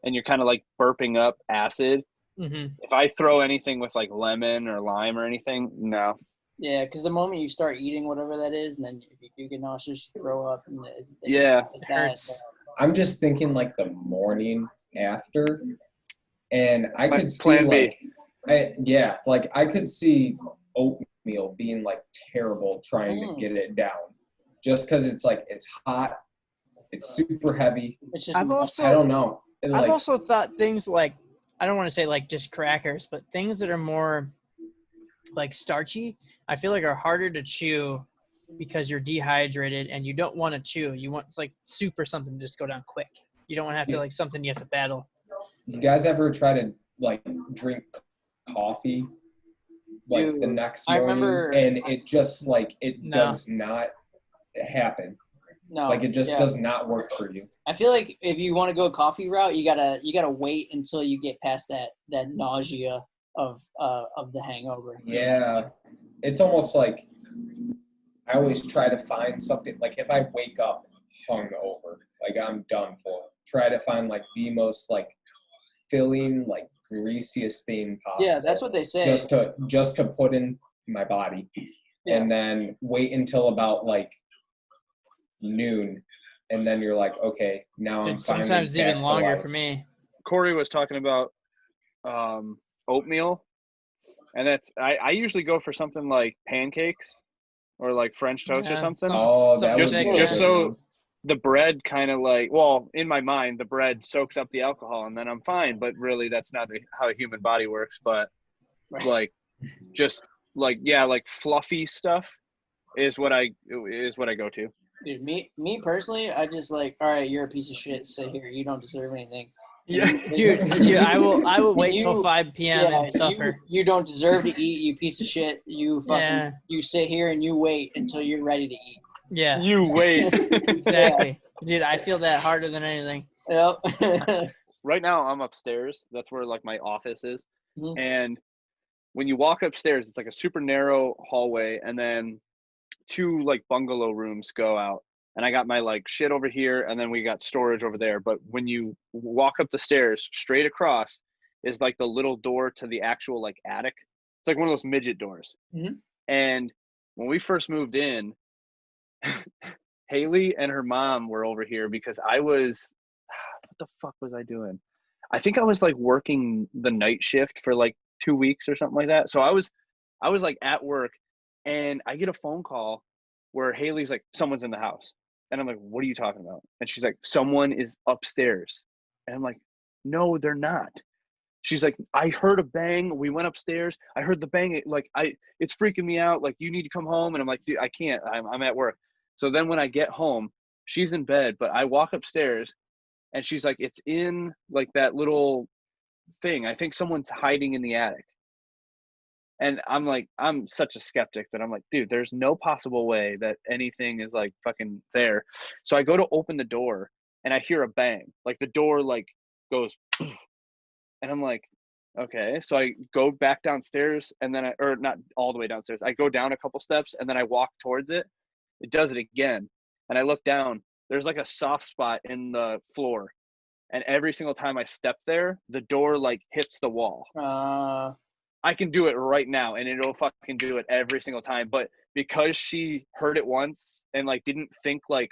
And you're kind of like burping up acid. Mm-hmm. If I throw anything with like lemon or lime or anything, no. Yeah, because the moment you start eating whatever that is, and then if you do get nauseous, you throw up, and it's Yeah. like It that. hurts. I'm just thinking like the morning after, and I Like could see Plan B. like I could see oatmeal being like terrible trying to get it down, just because it's like it's hot, it's super heavy. It's just I don't know. I've also thought things like, I don't want to say like just crackers, but things that are more like starchy, I feel like are harder to chew because you're dehydrated and you don't want to chew. You want, it's like soup or something to just go down quick. You don't want to have to like something you have to battle. You guys ever try to like drink coffee like the Dude, next I morning, remember- and it just like it No. does not happen. No, Like it just yeah. does not work for you. I feel like if you want to go coffee route, you gotta wait until you get past that nausea of the hangover. Yeah, it's almost like I always try to find something. Like if I wake up hungover, like I'm done for. Try to find like the most like filling, like greasiest thing possible. Yeah, that's what they say. Just to put in my body, and then wait until about like noon, and then you're like, okay, now I'm finally Sometimes it's back even to longer life. for me. Corey was talking about oatmeal, and that's I usually go for something like pancakes or like French toast or something. Oh, that was Something a just good so one. the bread kind of like, well, in my mind, the bread soaks up the alcohol and then I'm fine. But really, that's not how a human body works. But like, just like like fluffy stuff is what I go to. Dude, me personally, I just like, all right, you're a piece of shit. Sit here. You don't deserve anything. Yeah, Dude, I will wait till You- 5 p.m. Yeah, and suffer. you don't deserve to eat, you piece of shit. You fucking Yeah. you sit here and you wait until you're ready to eat. Yeah, you wait. exactly. Dude, I feel that harder than anything. Yep. Right now, I'm upstairs. That's where like my office is. Mhm. And when you walk upstairs, it's like a super narrow hallway, and then 2 like bungalow rooms go out. And I got my like shit over here, and then we got storage over there. But when you walk up the stairs, straight across is like the little door to the actual like attic. It's like one of those midget doors. Mhm. And when we first moved in, Haley and her mom were over here because I was, what the fuck was I doing? I think I was like working the night shift for like 2 weeks or something like that. So I was like at work, and I get a phone call where Haley's like, someone's in the house. And I'm like, what are you talking about? And she's like, someone is upstairs. And I'm like, no, they're not. She's like, I heard a bang. We went upstairs. I heard the bang. Like, it's freaking me out. Like, you need to come home. And I'm like, dude, I can't. I'm at work. So then when I get home, she's in bed, but I walk upstairs, and she's like, it's in like that little thing. I think someone's hiding in the attic. And I'm like, I'm such a skeptic that I'm like, dude, there's no possible way that anything is like fucking there. So I go to open the door, and I hear a bang. Like the door like goes, and I'm like, okay. So I go back downstairs, and then or not all the way downstairs. I go down a couple steps, and then I walk towards it. It does it again. And I look down, there's like a soft spot in the floor. And every single time I step there, the door like hits the wall. I can do it right now, and it'll fucking do it every single time. But because she heard it once and like didn't think like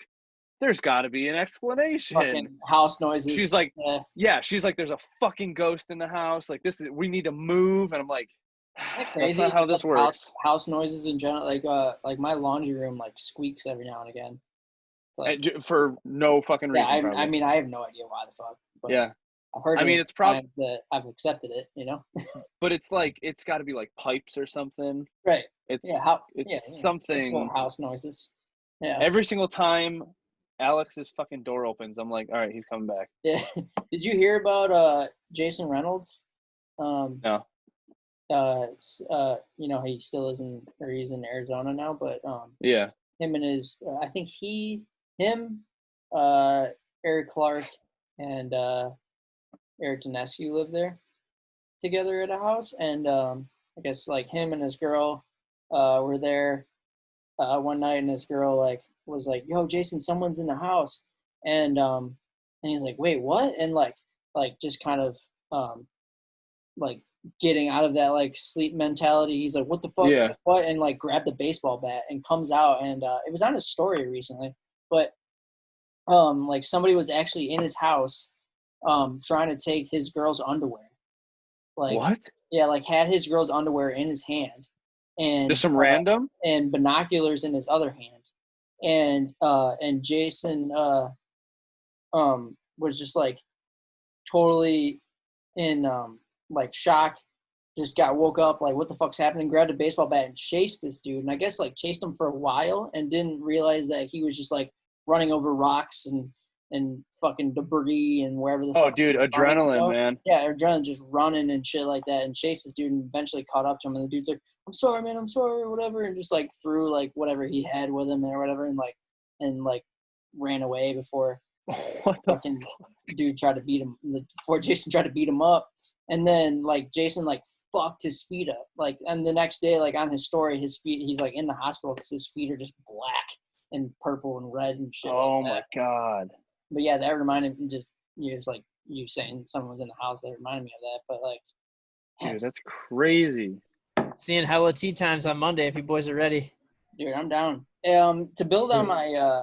there's got to be an explanation. Fucking house noises. She's like, yeah, she's like, there's a fucking ghost in the house. Like we need to move. And I'm like, crazy. That's not how this works. House noises in general, like my laundry room like squeaks every now and again. It's like, for no fucking reason. Yeah, I mean, I have no idea why the fuck. But yeah. I've heard. I mean, it's probably that I've accepted it, you know. But it's like it's got to be like pipes or something. Right. It's something. Cool house noises. Yeah. Every single time Alex's fucking door opens, I'm like, all right, he's coming back. Yeah. Did you hear about Jason Reynolds? No. You know, he still he's in Arizona now, but yeah. Him and his I think Eric Clark and Eric Danescu live there together at a house, and I guess like him and his girl were there one night, and this girl like was like, "Yo, Jason, someone's in the house," and he's like, "Wait, what?" And like just kind of like getting out of that like sleep mentality. He's like, "What the fuck? Yeah. What?" And like grabbed a baseball bat and comes out, and it was on his story recently, but like somebody was actually in his house trying to take his girl's underwear. Like, What? yeah, like had his girl's underwear in his hand, and Just some random? and binoculars in his other hand, and Jason was just like totally in like shock, just woke up like, what the fuck's happening, grabbed a baseball bat and chased this dude, and I guess like chased him for a while and didn't realize that he was just like running over rocks and fucking debris and wherever the Oh, fuck dude, he was running, adrenaline, man. Yeah, adrenaline, just running and shit like that, and chased this dude and eventually caught up to him, and the dude's like, "I'm sorry, man, I'm sorry," or whatever, and just like threw like whatever he had with him or whatever, and like ran away before What the fucking dude tried to beat him, before Jason tried to beat him up. And then like Jason like fucked his feet up, like, and the next day like on his story, his feet, he's like in the hospital because his feet are just black and purple and red and shit. Oh like my that. God. But yeah, that reminded me, just it's like you saying someone was in the house, that reminded me of that. But like, Dude, that's crazy. Seeing Hello Tea Times on Monday if you boys are ready. dude, I'm down. To build on my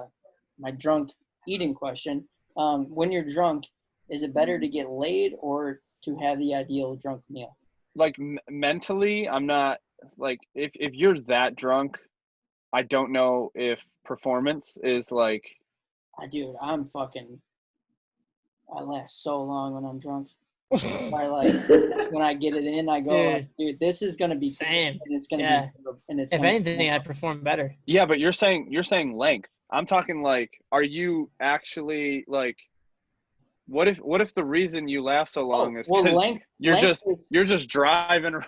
my drunk eating question, when you're drunk, is it better to get laid or to have the ideal drunk meal? Like mentally, I'm not like, if you're that drunk, I don't know if performance is like, Dude, I last so long when I'm drunk. I like when I get it in, I go, like, dude, this is gonna be same. good, and it's gonna Yeah. be, and it's If gonna anything, I perform better. yeah, but you're saying length. I'm talking like, are you actually like, what if the reason you last so long is because length. you're Length just driving around,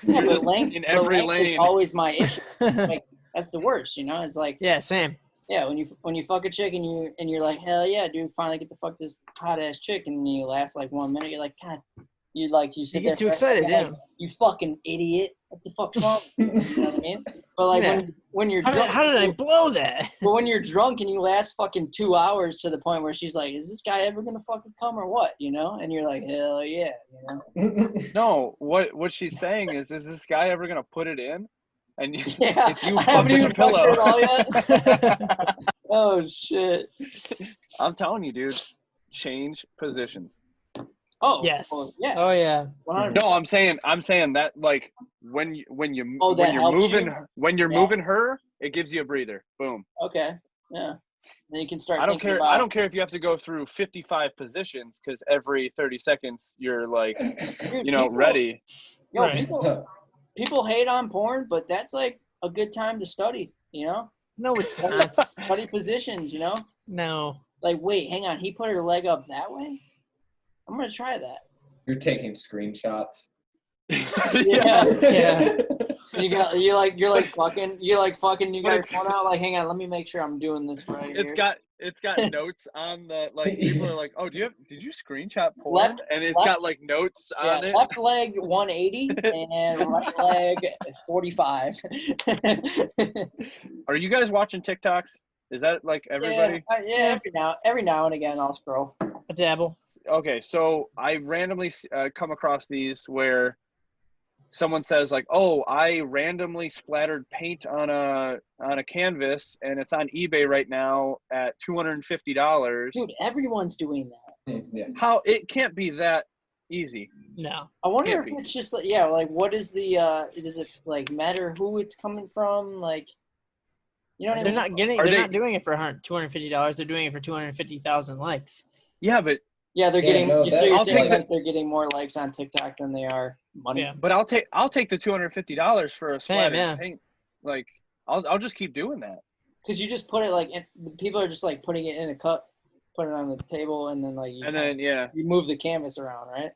yeah, you're but just length, in but every length is lane. always my issue. Like that's the worst, you know. It's like, Yeah, same. yeah, when you fuck a chick and you're like, hell yeah, dude, finally get to fuck this hot ass chick, and you last like 1 minute, you're like, God, you sit You there get too for- excited, like, yeah. you fucking idiot, what the fuck's wrong with you? You know what I mean? But like Yeah. when you're How drunk, did I blow that? but when you're drunk and you last fucking 2 hours to the point where she's like, is this guy ever gonna fucking come or what? You know? And you're like, hell yeah, you know? No, what she's saying is this guy ever gonna put it in? And Yeah, if you I fuck haven't with even a pillow, fucked her at all yet. Oh shit. I'm telling you, dude, change positions. Oh Yes. well, yeah. Oh yeah. 100%. No, I'm saying that like when you're helps moving you? moving her, it gives you a breather. Boom. Okay. Yeah. Then you can start. I don't thinking care. About, I don't care if you have to go through 55 positions because every 30 seconds you're like, Dude, ready. Yo, Right. people hate on porn, but that's like a good time to study. You know, No, it's not. study positions. You know, No. like wait, hang on, he put her leg up that way. I'm gonna try that. You're taking screenshots. Yeah. Yeah. You're like fucking. You got your phone out. Like, hang on, let me make sure I'm doing this right It's here. got notes on the like. People are like, oh, did you screenshot porn? Left- and it's left- got like notes on it. Left leg 180 and right leg 45. Are you guys watching TikToks? Is that like everybody? Yeah, every now and again I'll scroll. A dabble. Okay, so I randomly come across these where someone says like, "Oh, I randomly splattered paint on a canvas, and it's on eBay right now at $250." Dude, everyone's doing that. Yeah. How it can't be that easy? No. I wonder Can't if be. it's just like, yeah, like what is the does it like matter who it's coming from? Like, you know what I They're mean? not getting. Are They're they- not doing it for $250. They're doing it for 250,000 likes. Yeah, but Yeah, they're Yeah, getting. no, So that- you're I'll saying take like they're getting more likes on TikTok than they are money. Yeah. I'll take the $250 for a Same, splattered yeah. paint. Like I'll just keep doing that. Because you just put it like people are just like putting it in a cup, put it on the table, and then like you, And then you move the canvas around, right?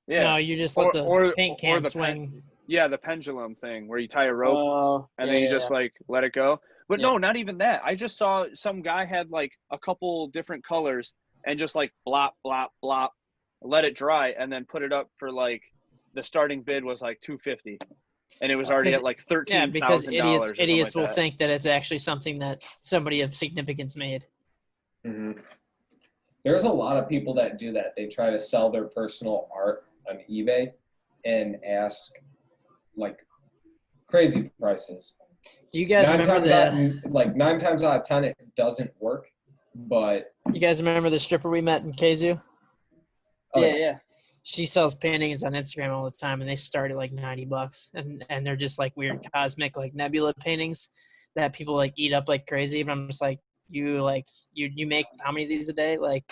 yeah, No, you just let the paint can the swing. yeah, the pendulum thing where you tie a rope Oh, and yeah, then you yeah, just like let it go. But Yeah. no, not even that. I just saw some guy had like a couple different colors and just like blop, blop, blop, let it dry and then put it up for like the starting bid was like $250. and it was already at like $13,000. Yeah, because idiots like will think that it's actually something that somebody of significance made. Mm-hmm. There's a lot of people that do that. They try to sell their personal art on eBay and ask like crazy prices. Do you guys remember 9 times out of 10 it doesn't work, but you guys remember the stripper we met in Kazoo? oh, Yeah. She sells paintings on Instagram all the time, and they start at like $90, and they're just like weird cosmic like nebula paintings that people like eat up like crazy. But I'm just like, you make how many of these a day? Like,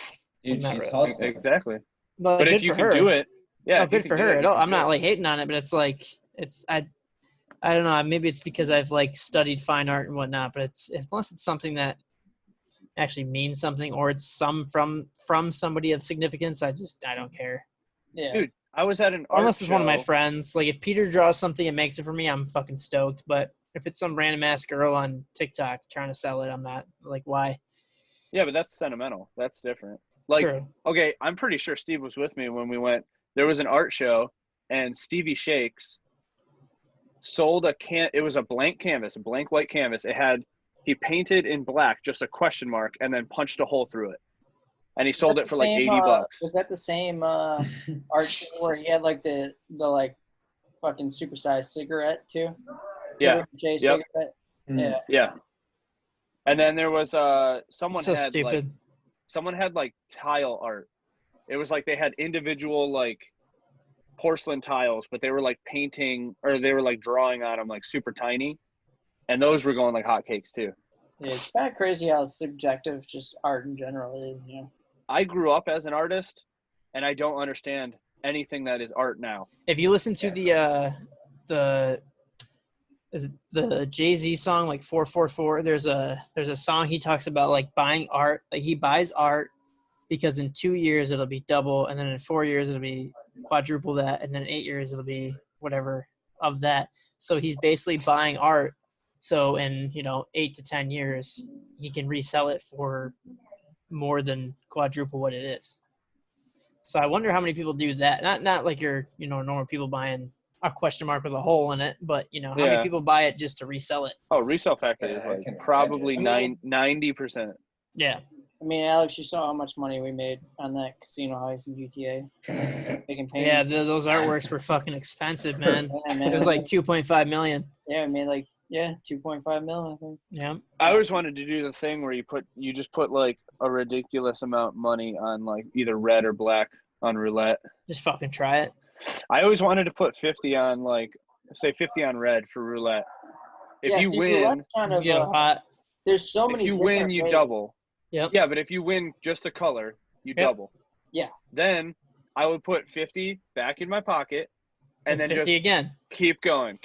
dude, she's hustling. Exactly. like, But good if you for can her. do it, yeah. Oh, good for her. I'm not like hating on it, but it's like I don't know. Maybe it's because I've like studied fine art and whatnot, but unless it's something that actually means something or it's from somebody of significance, I don't care. Yeah. Dude, I was at an art Unless it's one of my show. friends. Like if Peter draws something and makes it for me, I'm fucking stoked. But if it's some random ass girl on TikTok trying to sell it, I'm not like, why? Yeah, but that's sentimental. That's different. Like, True. okay, I'm pretty sure Steve was with me when we went. There was an art show, and Stevie Shakes sold it was a blank canvas, a blank white canvas. He painted in black, just a question mark, and then punched a hole through it. And he sold it for like $80. Was that the same art show where he had like the like fucking supersized cigarette too? Yeah. J Yep. cigarette. Mm. Yeah. And then there was someone had like tile art. It was like they had individual like porcelain tiles, but they were like painting or they were like drawing on them like super tiny. And those were going like hotcakes too. Yeah, it's kind of crazy how subjective just art in general is, you know. I grew up as an artist, and I don't understand anything that is art now. If you listen to the Jay-Z song like 444, there's a song he talks about like buying art. Like he buys art because in 2 years it'll be double, and then in 4 years it'll be quadruple that, and then in 8 years it'll be whatever of that. So he's basically buying art. So in 8 to 10 years he can resell it for more than quadruple what it is. So I wonder how many people do that. Not like your normal people buying a question mark with a hole in it, but how many people buy it just to resell it? Oh, resale factor is like probably 90%. Yeah. I mean, Alex, you saw how much money we made on that casino heist in GTA. Making paintings. Yeah, those artworks were fucking expensive, man. Yeah, man. It was like 2.5 million. Yeah, I mean, like 2.5 million, I think. Yeah. I always wanted to do the thing where you just put like a ridiculous amount of money on like either red or black on roulette. Just fucking try it. I always wanted to put 50 on like say 50 on red for roulette. If you win, kind of, hot. There's so many. If you win, you ways. double. Yep. Yeah, but if you win just a color, you double. Yeah. Then I would put 50 back in my pocket, and then 50 just again. keep going.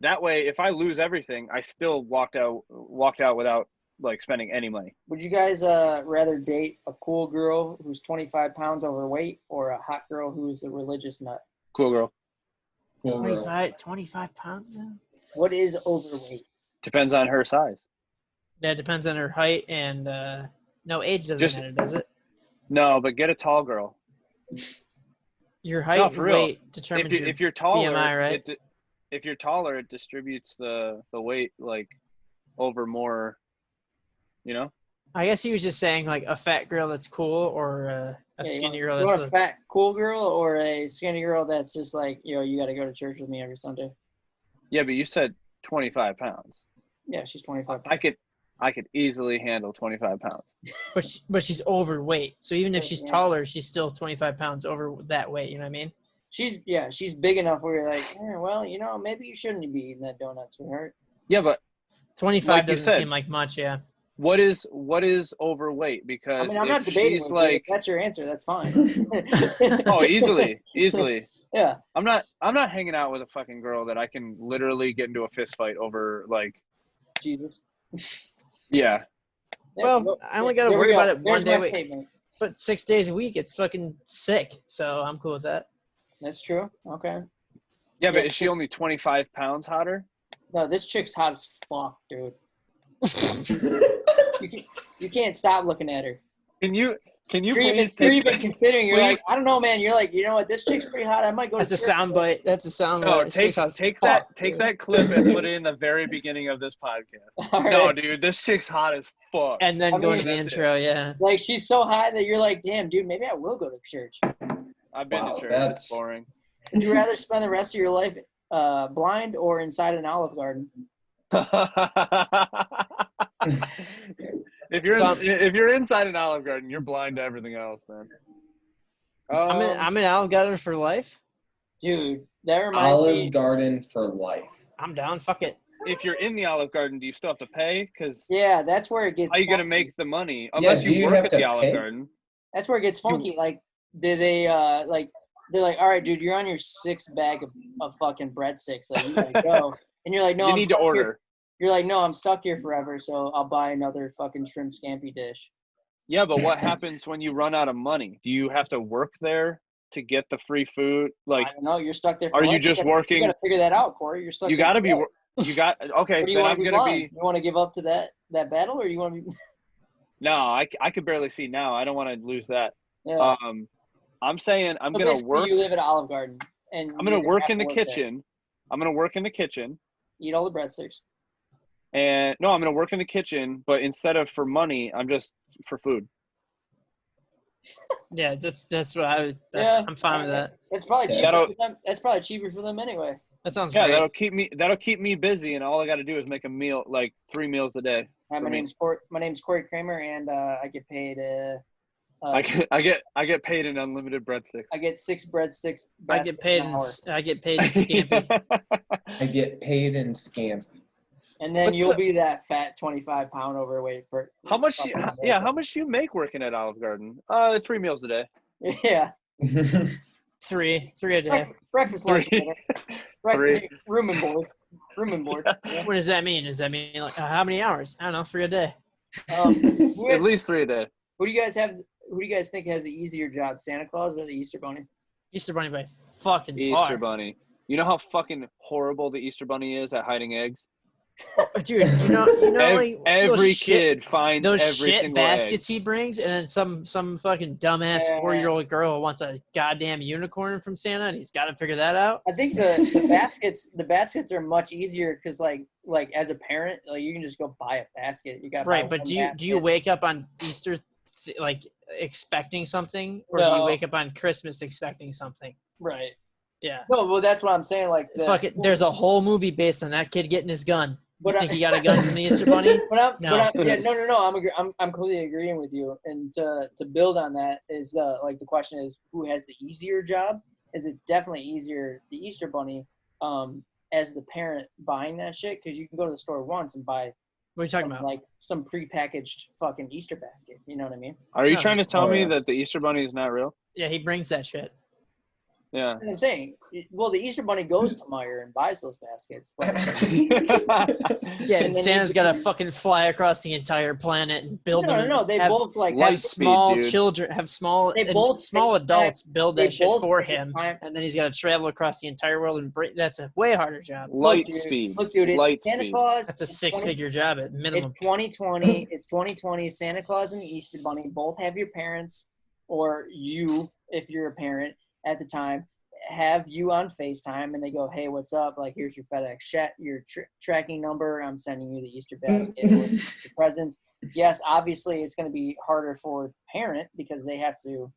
That way, if I lose everything, I still walked out without like spending any money. Would you guys rather date a cool girl who's 25 pounds overweight or a hot girl who's a religious nut? Cool girl. 25 pounds? What is overweight? Depends on her size. That depends on her height and no, age doesn't matter, does it? No, but get a tall girl. Your height and weight determines if you're taller, BMI, right? If you're taller, it distributes the weight like over more, I guess he was just saying like a fat girl that's cool or a skinny girl you that's want a fat cool girl or a skinny girl that's just like, you got to go to church with me every Sunday. Yeah, but you said 25 pounds. Yeah, she's 25 pounds. I could easily handle 25 pounds. But she's overweight. So even if she's taller, she's still 25 pounds over that weight. You know what I mean? She's big enough where you're like, well, maybe you shouldn't be eating that donut, sweetheart. Yeah, but 25 like doesn't seem like much. Yeah. What is overweight? Because I'm not debating with you. If that's your answer, that's fine. Oh, easily. Yeah. I'm not hanging out with a fucking girl that I can literally get into a fist fight over like Jesus. Yeah. Well, I only got to worry about it one day a week. Statement. But 6 days a week, it's fucking sick. So I'm cool with that. That's true. Okay. Yeah, but is she only 25 pounds hotter? No, this chick's hot as fuck, dude. You can't stop looking at her. Can you You're please even considering. You're please- like, I don't know, man. You're like, you know what? This chick's pretty hot. I might go. That's to a sound bite. That's a sound No, bite. take Fuck, that clip and put it in the very beginning of this podcast. All No, right. dude, this chick's hot as fuck. And then I go mean, to the that's intro. Yeah. Like she's so hot that you're like, damn, dude, maybe I will go to church. I've been Wow, to church. that's- It's boring. Would you rather spend the rest of your life blind or inside an Olive Garden? if you're inside an Olive Garden, you're blind to everything else, man. I'm in Olive Garden for life. Dude, that reminds Olive me. Garden for life. I'm down. Fuck it. If you're in the Olive Garden, do you still have to pay? Because Yeah, that's where it gets. how are you gonna funky. make the money unless do you you work have at to the Olive pay? Garden? That's where it gets funky. Like, they like they're like, all right, dude, you're on your sixth bag of fucking breadsticks. Like, you gotta go, and you're like, no, You I'm need to stuck here. order. You're like, no, I'm stuck here forever, so I'll buy another fucking shrimp scampi dish. Yeah, but what happens when you run out of money? Do you have to work there to get the free food? Like, I don't know. You're stuck there. For are you life. just gotta, working? You gotta figure that out, Corey. You're stuck. You there gotta for be. life. You got okay. Or do you Then want I'm to be gonna blind? be. You want to give up to that battle, or you want to be? No, I could barely see now. I don't want to lose that. Yeah. I'm saying I'm So gonna basically, work. You live at Olive Garden, and I'm gonna you work have in to the there. kitchen. I'm gonna work in the kitchen. Eat all the breadsticks. And no, I'm gonna work in the kitchen, but instead of for money, I'm just for food. Yeah, that's what I'm fine with that. It's probably Yeah. cheaper for them. That's probably cheaper for them anyway. That sounds Yeah, great. that'll keep me busy, and all I got to do is make a meal, like 3 meals a day. Hi, for my me. name's Cory Kramer, and I get paid. I get paid in unlimited breadsticks. I get 6 breadsticks. I get paid. an hour. I get paid in scampi. I get paid in scams. And then What's you'll the- be that fat 25-pound overweight. How much do you make working at Olive Garden? 3 meals a day. Yeah. Three a day. Breakfast, lunch, Three. dinner. Breakfast, Three. room and board. Room and board. Yeah. What does that mean? Does that mean like how many hours? I don't know, 3 a day. Who At least 3 a day. do you guys have? Who do you guys think has the easier job, Santa Claus or the Easter Bunny? Easter Bunny by fucking Easter far. Bunny. You know how fucking horrible the Easter Bunny is at hiding eggs? Dude, you know, like Every those shit, kid finds those every shit single baskets egg. he brings, and then some fucking dumbass Yeah. 4-year-old girl wants a goddamn unicorn from Santa, and he's got to figure that out. I think the baskets are much easier because like as a parent, like you can just go buy a basket. You got Right, but do you wake up on Easter like expecting something, or do you No. wake up on Christmas expecting something? right? Yeah. No, well that's what I'm saying. Like Fuck it. There's a whole movie based on that kid getting his gun. You But think he got a gun from the Easter Bunny? But No. no. I'm completely agreeing with you. And to build on that is the question is who has the easier job? Is it's definitely easier the Easter Bunny as the parent buying that shit because you can go to the store once and buy What are you talking about? like some prepackaged fucking Easter basket. You know what I mean? Are you No. trying to tell Oh, me yeah. that the Easter Bunny is not real? Yeah, he brings that shit. Yeah. That's what I'm saying. Well, the Easter Bunny goes to Meyer and buys those baskets. But Yeah, And and then Santa's you- got to fucking fly across the entire planet and build them. no. They have, both like Light have speed, small dude. children, have small They both small take time- adults build they that shit both for take him, time- and then he's got to travel across the entire world and break. That's a way harder job. Light dude, speed. Look, dude, Light Santa speed. Claus. That's a it's 6-figure job at minimum. It's 2020. It's 2020. Santa Claus and the Easter Bunny both have your parents, or you, if you're a parent at the time, have you on FaceTime, and they go, "Hey, what's up? Like, here's your FedEx your tracking number. I'm sending you the Easter basket with the presents." Yes, obviously, it's going to be harder for the parent because they have to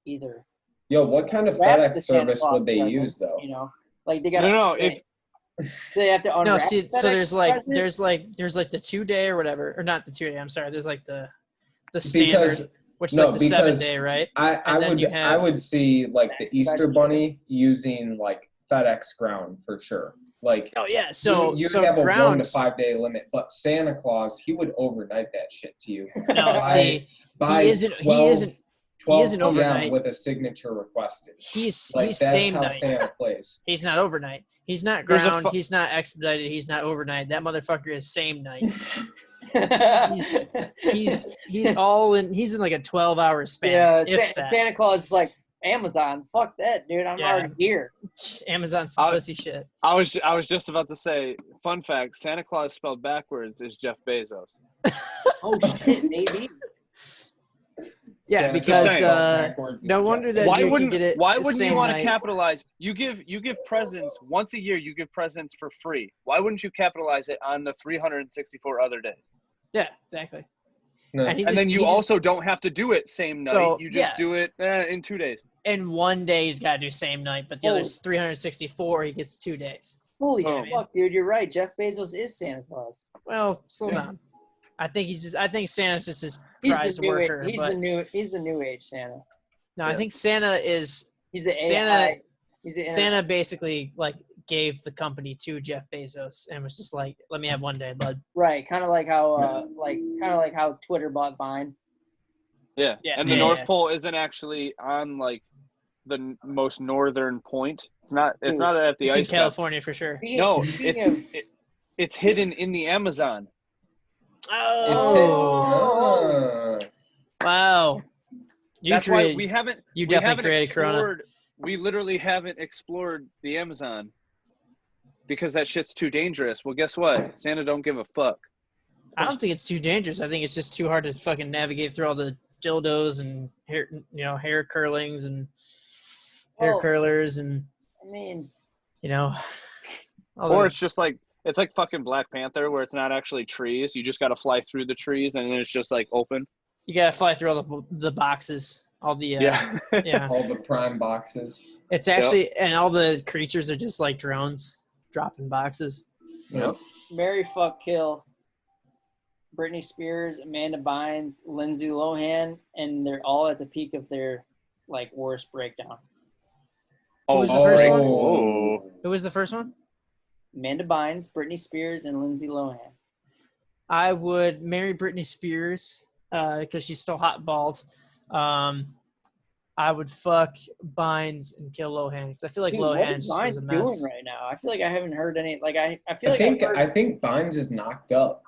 either Yo, what kind of wrap FedEx the Santa service Claus would they present, use though? You know, like they got No, they have to unwrap. No, see, the so FedEx there's present. like the 2-day or whatever, or not the 2-day. I'm sorry. There's like the standard, Because which is no, like the because 7-day, right? I And then you have- would see like the Next Easter FedEx. Bunny using like FedEx Ground for sure. Like Oh yeah. So you so have a 1 ground. to 5 day limit, but Santa Claus he would overnight that shit to you. No, By- see, by he isn't 12 isn't PM overnight. with a signature requested. he's Like he's that's same how night. Santa plays. He's not overnight. He's not There's a ground. fu- He's not expedited. He's not overnight. That motherfucker is same night. He's all in. He's in like a 12-hour span. Yeah, if that. Santa Claus is like Amazon. Fuck that, dude. I'm Yeah. already here. Amazon simplicity shit. I was just about to say, fun fact, Santa Claus spelled backwards is Jeff Bezos. Oh shit, maybe. Yeah, Santa because saying. backwards no is wonder Jeff that Why dude wouldn't can get it Why the wouldn't you same want to night. capitalize? You give presents once a year. You give presents for free. Why wouldn't you capitalize it on the 364 other days? Yeah, exactly. No. And then you also don't have to do it same night. So, You just yeah. do it in 2 days. in one day he's got to do same night, but the Holy- other's 364. He gets 2 days. Holy Oh. fuck, dude! You're right. Jeff Bezos is Santa Claus. Well, slow Yeah. down. I think Santa's just his He's prized the new. worker. He's but the new. He's the new age Santa. no, I think Santa is He's the Santa. AI. He's the Santa basically like gave the company to Jeff Bezos and was just like, "Let me have one day, bud." Right, kind of like how Twitter bought Vine. Yeah. Yeah, And the yeah, North yeah. Pole isn't actually on like the most northern point. It's not at the It's in ice cap. California for sure. No, Speaking it's hidden in the Amazon. Oh, wow! That's why we haven't. You we definitely haven't created Corona. explored. We literally haven't explored the Amazon because that shit's too dangerous. Well, guess what? Santa don't give a fuck. I don't think it's too dangerous. I think it's just too hard to fucking navigate through all the dildos and hair curlings and hair Well, curlers and I mean, all Or the- it's just like it's like fucking Black Panther, where it's not actually trees. You just got to fly through the trees, and then it's just like open. you gotta fly through all the boxes, all the Yeah. yeah. All the prime boxes. It's actually and all the creatures are just like drones dropping boxes. Yep. Marry, fuck, kill. Britney Spears, Amanda Bynes, Lindsay Lohan, and they're all at the peak of their like worst breakdown. Who was the first one? Oh. Who was the first one? Amanda Bynes, Britney Spears, and Lindsay Lohan. I would marry Britney Spears because she's still hot and bald. I would fuck Bynes and kill Lohan because I feel like Dude, Lohan what is just was a Bynes mess. doing right now? I feel like I haven't heard any. Like I feel I like think I've heard, Bynes is knocked up.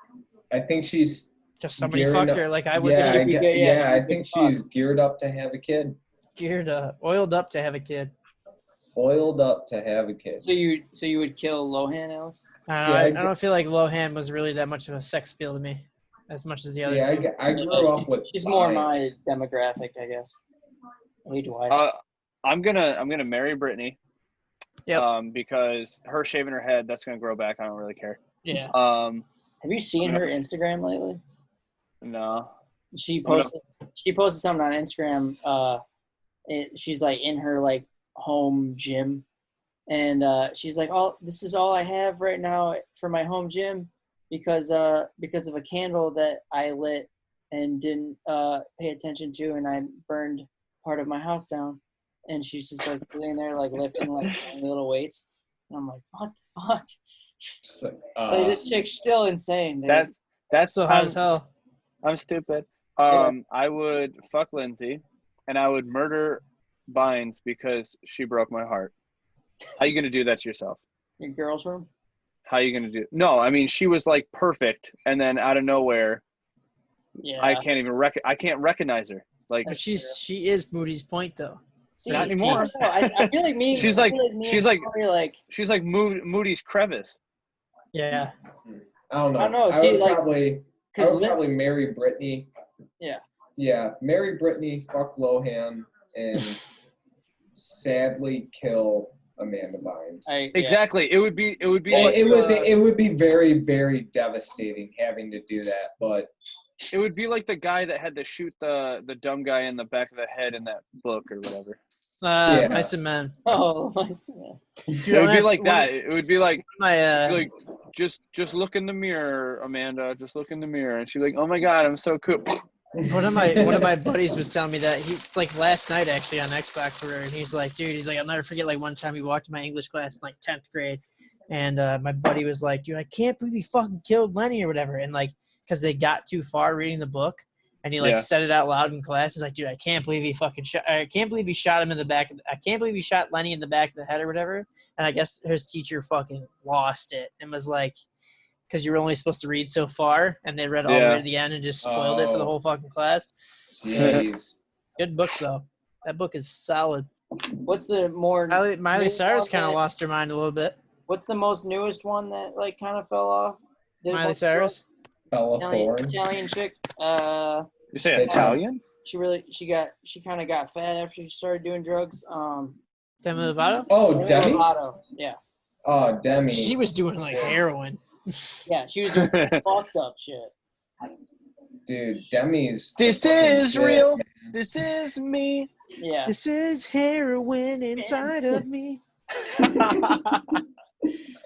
I think she's Just somebody gearing fucked up- her like I would. Yeah, she'd be good, yeah, I she'd be think good she's geared up to have a kid. Geared up, oiled up to have a kid. Oiled up to have a kid. so you would kill Lohan, Alex? I See, don't, I know, I don't feel like Lohan was really that much of a sex appeal to me, as much as the other Yeah, two. I grew up with. She's more Bynes. my demographic, I guess, age wise. I'm gonna marry Brittany. Yep. Because her shaving her head, that's gonna grow back. I don't really care. Yeah. Have you seen her Instagram lately? No. She posted something on Instagram. She's like in her like home gym, and she's like, "Oh, this is all I have right now for my home gym because of a candle that I lit and didn't pay attention to, and I burned part of my house down." And she's just like sitting there like lifting like tiny little weights, and I'm like, "What the fuck?" Just like, Like, this chick's still insane, dude. That's Still hot as hell. I'm stupid. Yeah. I would fuck Lindsay, and I would murder Bynes because she broke my heart. How you gonna do that to yourself? Your girl's room. How you gonna do? No, I mean she was like perfect, and then out of nowhere, Yeah. I can't recognize her. Like That's She is Moody's Point though. See, Not anymore. I don't know. I feel like me. She's I like- feel me she's and like- Cory, like she's like Moody's crevice. Yeah. I don't know. I don't know, see, would like, probably, I because would probably marry Brittany. Yeah. Yeah, marry Brittany, fuck Lohan, and sadly kill Amanda Bynes. Exactly. It would be like It would be very, very devastating having to do that, but it would be like the guy that had to shoot the dumb guy in the back of the head in that book or whatever. Yeah. Mice and Men. Oh, I see. It would be like that. It would be like My like just look in the mirror, Amanda. Just look in the mirror, and she's like, "Oh my God, I'm so cool." one of my buddies was telling me that it's like last night actually on Xbox or whatever, and he's like, I'll never forget like one time he walked to my English class in like 10th grade, and my buddy was like, dude, I can't believe he fucking killed Lenny or whatever, and like because they got too far reading the book, and he like Yeah. said it out loud in class. He's like, dude, I can't believe he shot him in the back. I can't believe he shot Lenny in the back of the head or whatever. And I guess his teacher fucking lost it and was like, because you were only supposed to read so far, and they read all the way to the end and just spoiled it for the Oh. whole fucking class. jeez. Good book though. That book is solid. What's the more? Miley new Cyrus one kind of that- lost her mind a little bit. What's the most newest one that like kind of fell off? Miley Cyrus. Bella Thorne. Italian chick. You say Bitch. Italian? she kind of got fat after she started doing drugs. Demi Lovato? Oh, Demi? Lovato, yeah. Oh, Demi. She was doing like heroin. Yeah, she was doing fucked up shit. Dude, Demi's. This fucking is shit, real. man. This is me. Yeah. This is heroin inside of me.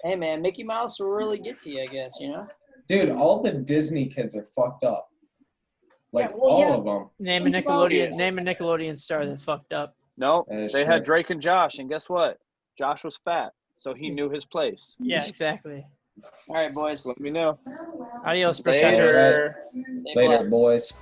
Hey man, Mickey Mouse will really get to you, I guess, you know? Dude, all the Disney kids are fucked up. Like, Yeah, well, all yeah. of them. Name a Nickelodeon star that fucked up. No, That is they true. had Drake and Josh, and guess what? Josh was fat, so he knew his place. Yeah, exactly. All right, boys. Let me know. Adios, Later. muchachos. Stay Later, blessed. boys.